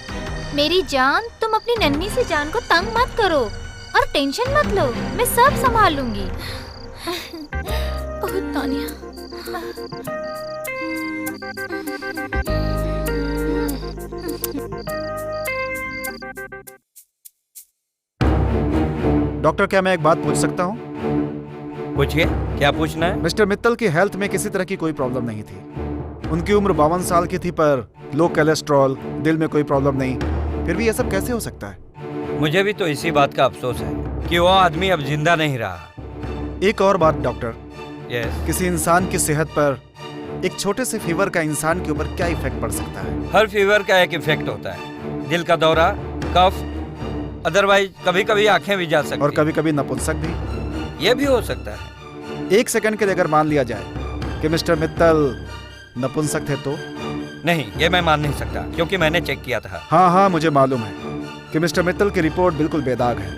मेरी जान, तुम अपनी नन्ही सी जान को तंग मत करो और टेंशन मत लो, मैं सब संभाल लूंगी। ओह तानिया। डॉक्टर, क्या मैं एक बात पूछ सकता हूँ? पूछिए, क्या पूछना है? मिस्टर मित्तल की हेल्थ में किसी तरह की कोई प्रॉब्लम नहीं थी। उनकी उम्र 52 साल की थी, पर लो कोलेस्ट्रॉल, दिल में कोई प्रॉब्लम नहीं। फिर भी ये सब कैसे हो सकता है? मुझे भी तो इसी बात का अफसोस है कि वो आदमी अब जिंदा नहीं रहा। एक और बात डॉक्टर, यस, किसी इंसान की सेहत पर एक छोटे से फीवर का इंसान के ऊपर क्या इफेक्ट पड़ सकता है? हर फीवर का एक इफेक्ट होता है, दिल का दौरा, कफ, अदरवाइज कभी कभी आंखें भी जा सकती और कभी कभी नपुंसक भी। ये भी हो सकता है। एक सेकंड के लिए अगर मान लिया जाए कि मिस्टर मित्तल नपुंसक थे तो? नहीं, ये मैं मान नहीं सकता क्योंकि मैंने चेक किया था। हाँ, मुझे मालूम है कि मिस्टर मित्तल की रिपोर्ट बिल्कुल बेदाग है।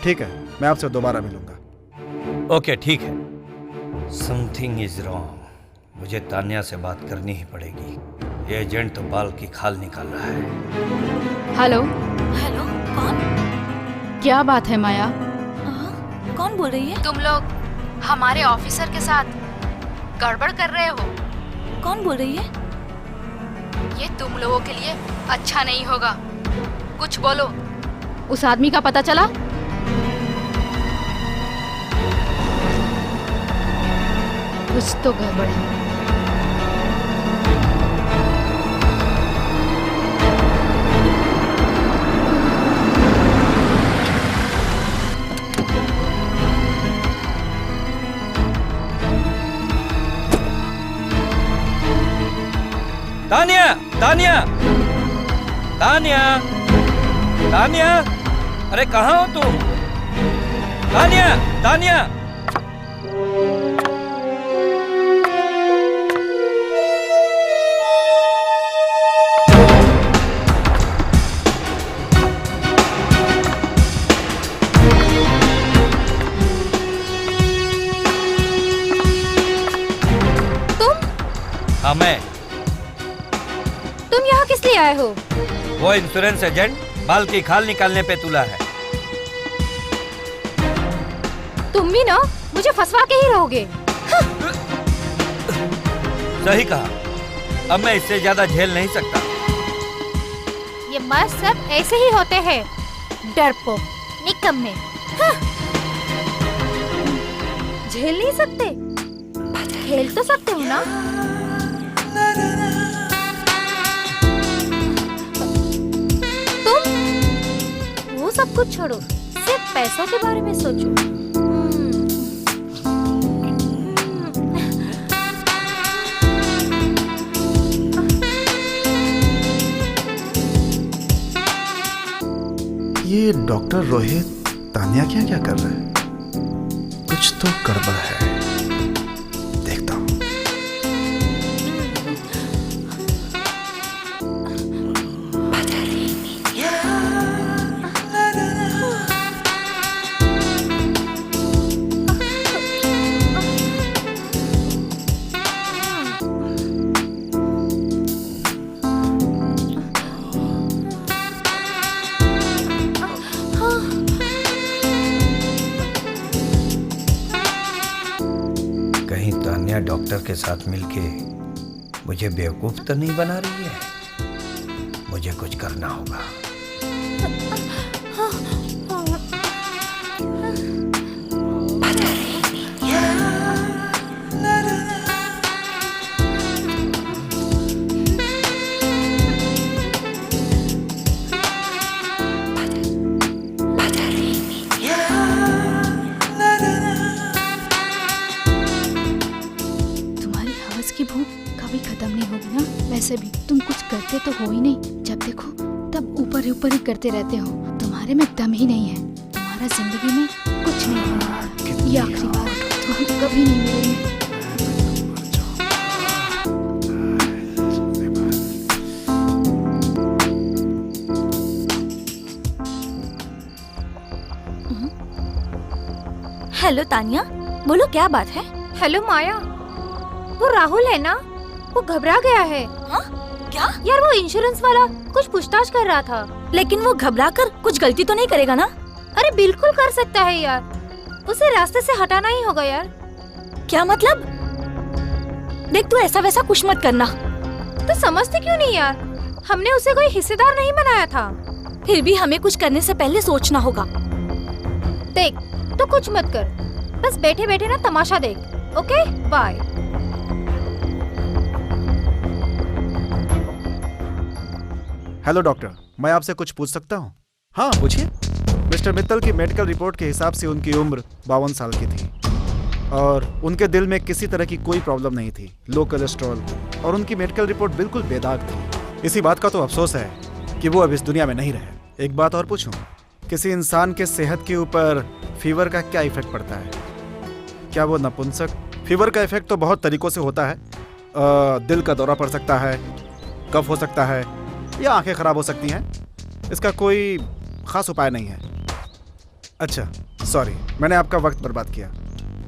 ठीक है, मैं आपसे दोबारा मिलूंगा। ओके, ठीक है। Something is wrong. मुझे तान्या से बात करनी ही पड़ेगी। ये एजेंट तो बाल की खाल निकाल रहा है। हेलो, हेलो, कौन? क्या बात है माया? कौन बोल रही है? तुम लोग हमारे ऑफिसर के साथ गड़बड़ कर रहे हो। कौन बोल रही है? ये तुम लोगों के लिए अच्छा नहीं होगा। कुछ बोलो। उस आदमी का पता चला? कुछ तो गड़बड़ है। तान्या, तान्या, तान्या, तान्या, अरे कहाँ हो तुम? तान्या, तान्या। हाँ, मैं। तुम यहाँ किस लिए आए हो? वो इंश्योरेंस एजेंट बाल की खाल निकालने पे तुला है। तुम भी ना मुझे फंसवा के ही रहोगे। सही कहा, अब मैं इससे ज्यादा झेल नहीं सकता। ये मर्द सब ऐसे ही होते हैं, डरपोक, निकम्मे। झेल नहीं सकते? खेल तो सकते हो ना? तुम वो सब कुछ छोड़ो, सिर्फ पैसों के बारे में सोचो। ये डॉक्टर रोहित तानिया क्या क्या कर रहा है? कुछ तो गड़बड़ है, देखता हूँ। कहीं तान्या डॉक्टर के साथ मिलके मुझे बेवकूफ तो नहीं बना रही है। मुझे कुछ करना होगा। तुम्हारी हवस की भूख कभी खत्म नहीं होगी ना। वैसे भी तुम कुछ करते तो हो ही नहीं, जब देखो तब ऊपर ऊपर ही करते रहते हो। तुम्हारे में दम ही नहीं है। तुम्हारा जिंदगी में कुछ नहीं होने वाला। ये आखिरी बार, तुम कभी नहीं मिलेंगे। हेलो तानिया, बोलो क्या बात है? हेलो माया, वो राहुल है ना? वो घबरा गया है। हाँ? क्या? यार वो इंश्योरेंस वाला कुछ पूछताछ कर रहा था। लेकिन वो घबरा कर कुछ गलती तो नहीं करेगा ना? अरे बिल्कुल कर सकता है यार, उसे रास्ते से हटाना ही होगा यार। क्या मतलब? देख तू ऐसा वैसा कुछ मत करना। तो समझते क्यों नहीं यार? हमने उसे कोई हिस्सेदार नहीं बनाया था। फिर भी हमें कुछ करने से पहले सोचना होगा। देख तो कुछ मत कर, बस बैठे बैठे ना तमाशा देख। Okay bye. हेलो डॉक्टर, मैं आपसे कुछ पूछ सकता हूँ? हाँ पूछिए। मिस्टर मित्तल की मेडिकल रिपोर्ट के हिसाब से उनकी उम्र 52 साल की थी और उनके दिल में किसी तरह की कोई प्रॉब्लम नहीं थी, लो कोलेस्ट्रॉल, और उनकी मेडिकल रिपोर्ट बिल्कुल बेदाग थी। इसी बात का तो अफसोस है कि वो अब इस दुनिया में नहीं रहे। एक बात और पूछूं, किसी इंसान के सेहत के ऊपर फीवर का क्या इफेक्ट पड़ता है? क्या वो नपुंसक? फीवर का इफेक्ट तो बहुत तरीकों से होता है। दिल का दौरा पड़ सकता है, कफ हो सकता है, या आंखें खराब हो सकती हैं। इसका कोई खास उपाय नहीं है। अच्छा सॉरी, मैंने आपका वक्त बर्बाद किया।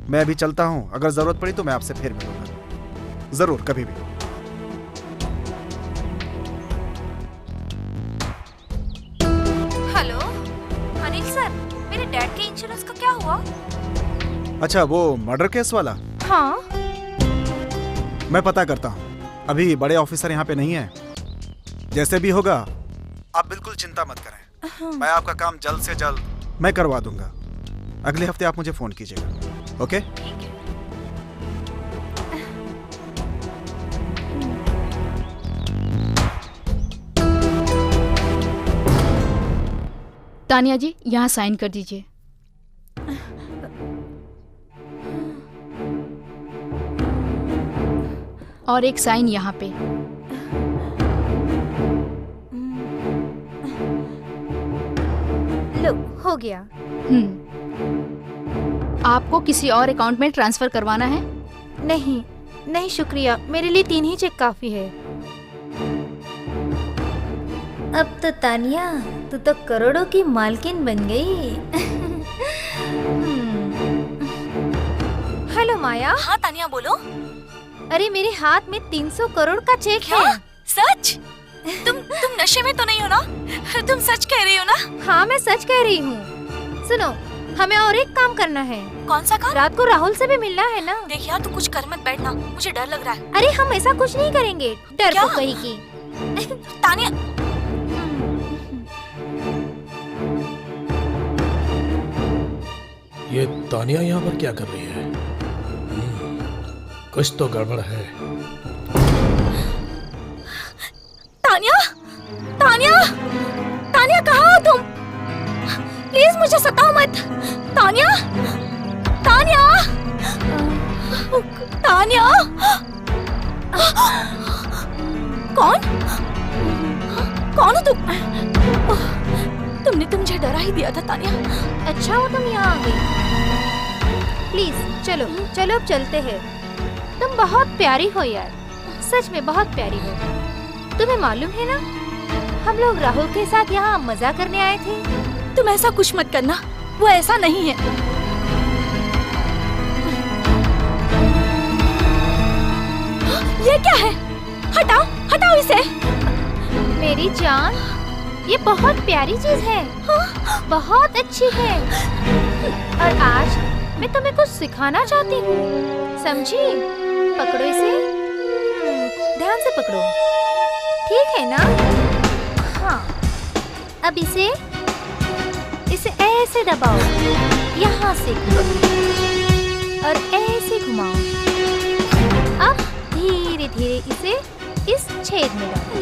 मैं अभी चलता हूँ, अगर ज़रूरत पड़ी तो मैं आपसे फिर मिलूंगा, ज़रूर, कभी भी। हेलो अनिल सर, मेरे डैड के इंश्योरेंस का क्या हुआ? अच्छा वो मर्डर केस वाला? हाँ मैं पता करता हूँ, अभी बड़े ऑफिसर यहाँ पे नहीं है। जैसे भी होगा आप बिल्कुल चिंता मत करें, मैं आपका काम जल्द से जल्द मैं करवा दूंगा। अगले हफ्ते आप मुझे फोन कीजिएगा, ओके? तानिया जी यहाँ साइन कर दीजिए। और एक साइन यहाँ पे। लो हो गया। आपको किसी और अकाउंट में ट्रांसफर करवाना है? नहीं नहीं शुक्रिया, मेरे लिए 3 ही चेक काफी है। अब तो तानिया तू तो करोड़ों की मालकिन बन गई। हेलो माया। हाँ तानिया बोलो। अरे मेरे हाथ में 300 करोड़ का चेक क्या? है। सच? तुम नशे में तो नहीं हो ना? तुम सच कह रही हो ना? हाँ मैं सच कह रही हूँ। सुनो, हमें और एक काम करना है। कौन सा काम? रात को राहुल से भी मिलना है ना। देख यार, तू कुछ कर मत बैठना, मुझे डर लग रहा है। अरे हम ऐसा कुछ नहीं करेंगे, डर क्या? को कहीं की। तानिया ये तानिया यहाँ पर क्या कर रही है? कुछ तो गड़बड़ है। तानिया, तानिया, तानिया कहाँ हो तुम? प्लीज मुझे सताओ मत। तानिया, तानिया, तानिया। कौन? कौन हो तुम? तुमने तो मुझे डरा ही दिया था तानिया। अच्छा हो तुम यहाँ आ गई। प्लीज चलो चलो अब चलते हैं। तुम बहुत प्यारी हो यार, सच में बहुत प्यारी हो। तुम्हें मालूम है ना, हम लोग राहुल के साथ यहाँ मजा करने आए थे। तुम ऐसा कुछ मत करना, वो ऐसा नहीं है। ये क्या है? हटाओ, हटाओ इसे। मेरी जान, ये बहुत प्यारी चीज है, बहुत अच्छी है। और आज मैं तुम्हें कुछ सिखाना चाहती हूँ, समझी? पकड़ो इसे, ध्यान से पकड़ो, ठीक है ना? हाँ, अब इसे ऐसे दबाओ, यहाँ से और ऐसे घुमाओ। अब धीरे धीरे इसे इस छेद में डालो।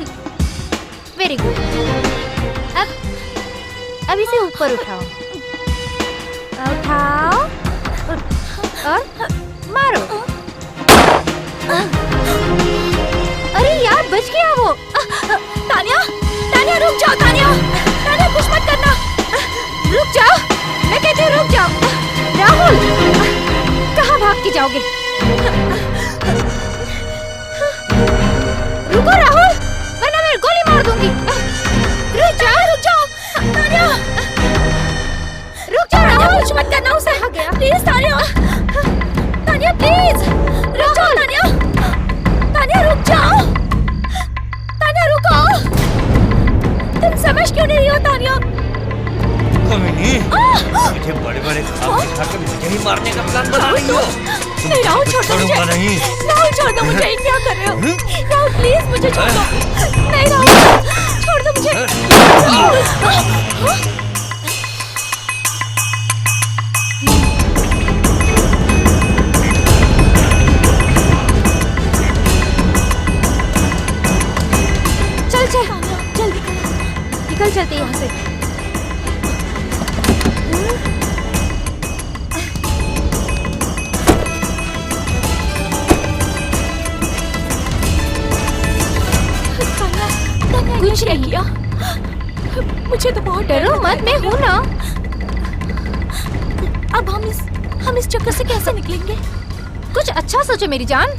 Very good. अब इसे ऊपर उठाओ, उठाओ और मारो। अरे यार, बच गया वो। तानिया, तानिया रुक जाओ। तानिया, तानिया कुछ मत करना। रुक जाओ, मैं कहती हूँ रुक जाओ। राहुल, कहाँ भाग के जाओगे? रुको राहुल, वरना मैं गोली मार दूंगी। रुक जाओ, रुक जाओ। तानिया, रुक जाओ राहुल, कुछ मत करना उसे। आ गया। प्लीज तानिया, तानिया प्लीज रुक जाओ। तानिया, तानिया रुक जाओ। तानिया रुको। तुम समझ क्यों नहीं रही हो तानिया? कमीनी, मुझे बड़े-बड़े ख्वाब दिखाकर मुझे ही मारने का प्लान बना रही हो। नहीं राहुल, छोड़ दो मुझे। नहीं। राहुल छोड़ दो मुझे, क्या कर रहे हो? राहुल प्लीज मुझे छोड़ दो। नहीं राहुल, छोड़ दो मुझे। चल चल, जल्दी निकल चलते यहाँ से। कुछ नहीं किया। मुझे तो बहुत डर डरो लग रहा मत, है। मैं हूँ ना। अब हम इस चक्कर से कैसे निकलेंगे? कुछ अच्छा सोचो मेरी जान।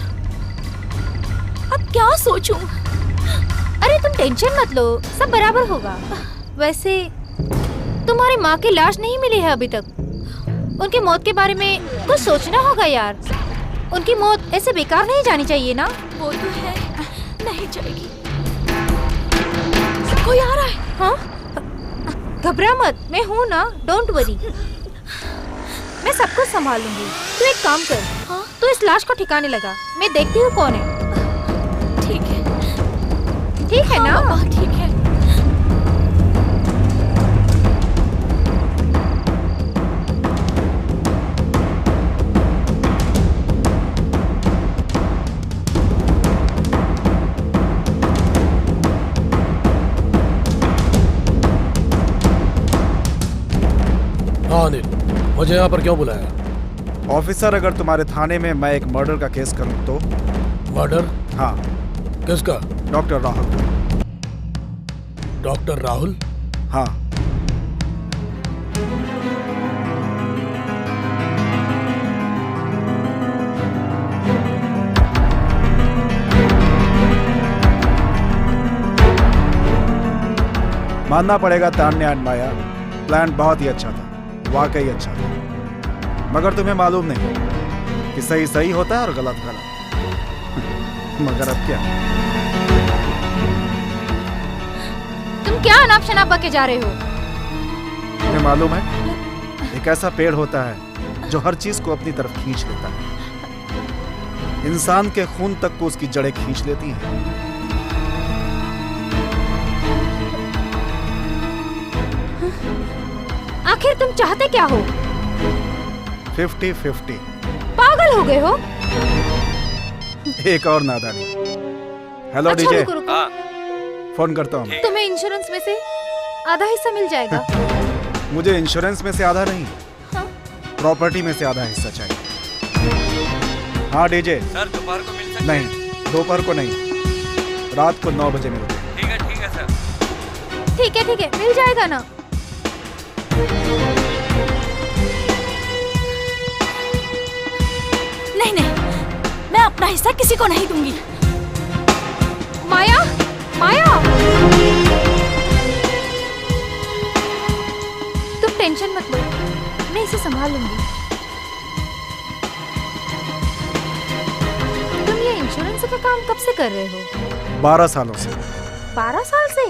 अब क्या सोचूं? अरे तुम टेंशन मत लो, सब बराबर होगा। वैसे तुम्हारी माँ की लाश नहीं मिली है अभी तक। उनकी मौत के बारे में कुछ सोचना होगा यार। उनकी मौत ऐसे बेकार नहीं जानी चाहिए ना। वो तो है, नहीं जाएगी। कोई आ रहा है। हाँ, घबरा मत, मैं हूँ ना, डोंट वरी। मैं सब कुछ संभालूंगी। तू एक काम कर, हाँ? तू इस लाश को ठिकाने लगा, मैं देखती हूँ कौन है। ठीक है, ठीक है ना? हाँ, ठीक है। हाँ अनिल, मुझे यहाँ पर क्यों बुलाया? ऑफिसर, अगर तुम्हारे थाने में मैं एक मर्डर का केस करूं तो? मर्डर? हाँ, किसका? डॉक्टर राहुल। डॉक्टर राहुल? हाँ। मानना पड़ेगा तान्या एंड माया, प्लान बहुत ही अच्छा था, वाकई अच्छा था। मगर तुम्हें मालूम नहीं कि सही सही होता है और गलत गलत। मगर अब क्या? तुम क्या अनाप शनाप बके जा रहे हो? तुम्हें मालूम है, एक ऐसा पेड़ होता है जो हर चीज को अपनी तरफ खींच लेता है। इंसान के खून तक को उसकी जड़ें खींच लेती हैं। आखिर तुम चाहते क्या हो? 50-50। पागल हो गए हो? एक और नादानी। हेलो अच्छा डीजे, रुको रुको, फोन करता हूँ। तुम्हें इंश्योरेंस में से आधा हिस्सा मिल जाएगा। मुझे इंश्योरेंस में से आधा नहीं, हाँ? प्रॉपर्टी में से आधा हिस्सा चाहिए। हाँ डीजे। सर दोपहर को मिल सकते नहीं, दोपहर को नहीं, रात को 9 बजे मिलते हैं। ठीक है सर। ठीक है मिल जाएगा ना। नहीं नहीं, मैं अपना हिस्सा किसी को नहीं दूंगी। माया, माया, तुम टेंशन मत लो, मैं इसे संभाल लूंगी। तुम ये इंश्योरेंस का काम कब से कर रहे हो? 12 सालों से। 12 साल से?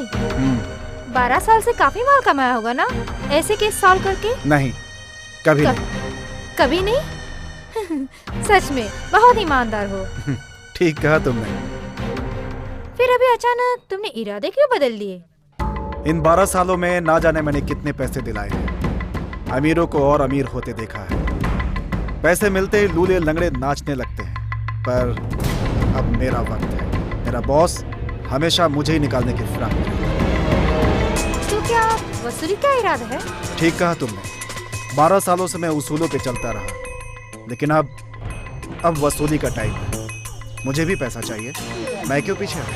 12 साल से काफी माल कमाया होगा ना, ऐसे केस सॉल्व करके? नहीं, कभी नहीं। कभी नहीं? सच में बहुत ईमानदार हो। ठीक कहा तुमने। फिर अभी अचानक तुमने इरादे क्यों बदल लिए? इन 12 सालों में ना जाने मैंने कितने पैसे दिलाए हैं। अमीरों को और अमीर होते देखा है। पैसे मिलते ही लूले लंगड़े नाचने लगते हैं। पर अब मेरा वक्त है। मेरा बॉस हमेशा मुझे ही निकालने की फिराक में है। तो क्या वसूली का इरादा है? ठीक कहा तुमने। 12 सालों से मैं उसूलों पे चलता रहा, लेकिन अब वसूली का टाइम है। मुझे भी पैसा चाहिए, मैं क्यों पीछे हूँ?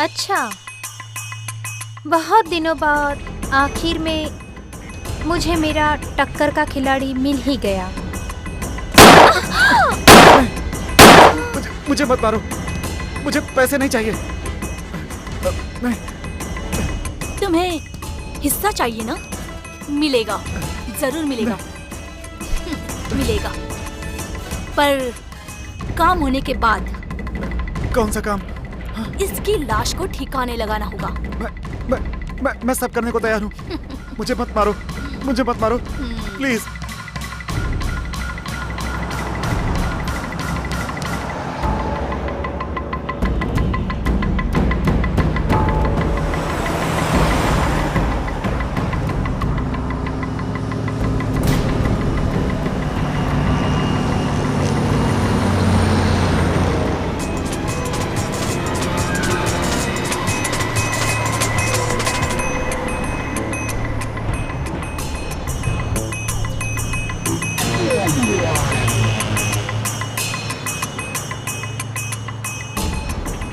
अच्छा, बहुत दिनों बाद आखिर में मुझे मेरा टक्कर का खिलाड़ी मिल ही गया। मुझे मत मारो, मुझे पैसे नहीं चाहिए। नहीं। तुम्हें हिस्सा चाहिए ना? मिलेगा, जरूर मिलेगा। मिलेगा, पर काम होने के बाद। कौन सा काम? इसकी लाश को ठिकाने लगाना होगा। मैं सब करने को तैयार हूँ। मुझे मत मारो, मुझे मत मारो, प्लीज।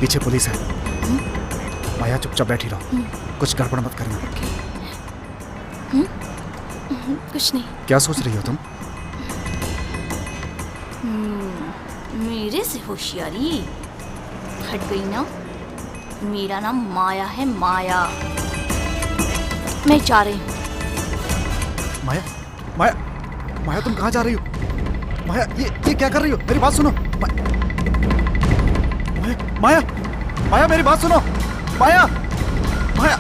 पीछे पुलिस है। माया चुपचाप बैठी रहो, कुछ गड़बड़ मत करना। कुछ नहीं। क्या सोच रही हो तुम? मेरे से होशियारी हट गई ना। मेरा नाम माया है, माया। मैं जा रही हूँ। माया, माया, माया तुम कहाँ जा रही हो? माया, ये क्या कर रही हो? मेरी बात सुनो। माया, माया मेरी बात सुनो। माया, माया।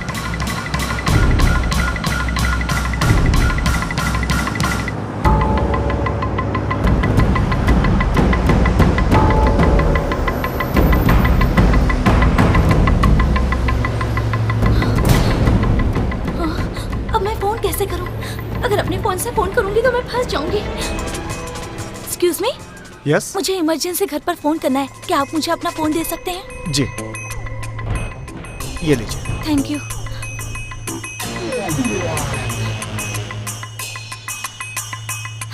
अब मैं फोन कैसे करूं? अगर अपने फोन से फोन करूंगी तो मैं फंस जाऊंगी। Excuse me, yes. मुझे इमरजेंसी घर पर फोन करना है। क्या आप मुझे अपना फोन दे सकते हैं? जी, ये लीजिए। Thank you.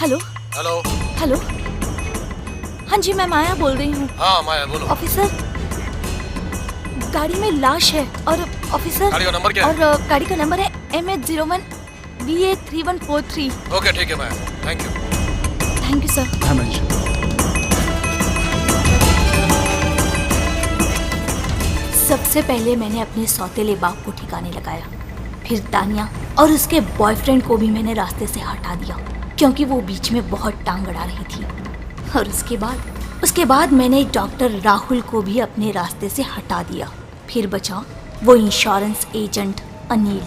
Hello hello. Hello, हाँ जी, मैं माया बोल रही हूँ। हाँ माया बोलो। ऑफिसर, गाड़ी में लाश है। और ऑफिसर, गाड़ी का नंबर क्या है? और गाड़ी का नंबर है MH01 BA3143। ओके ठीक है Maya, thank you. Thank you sir. हाँ मंजू। सबसे पहले मैंने अपने सौतेले बाप को ठिकाने लगाया, फिर तानिया और उसके बॉयफ्रेंड को भी मैंने रास्ते से हटा दिया, क्योंकि वो बीच में बहुत टांग अड़ा रही थी। और उसके बाद मैंने डॉक्टर राहुल को भी अपने रास्ते से हटा दिया। फिर बचा वो इंश्योरेंस एजेंट अनिल।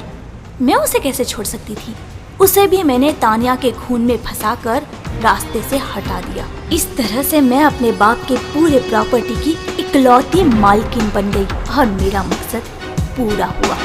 मैं उसे कैसे छोड़ सकती थी? उसे भी मैंने तानिया के खून में फंसाकर रास्ते से हटा दिया। इस तरह से मैं अपने बाप के पूरे प्रॉपर्टी की इकलौती मालकिन बन गई और मेरा मकसद पूरा हुआ।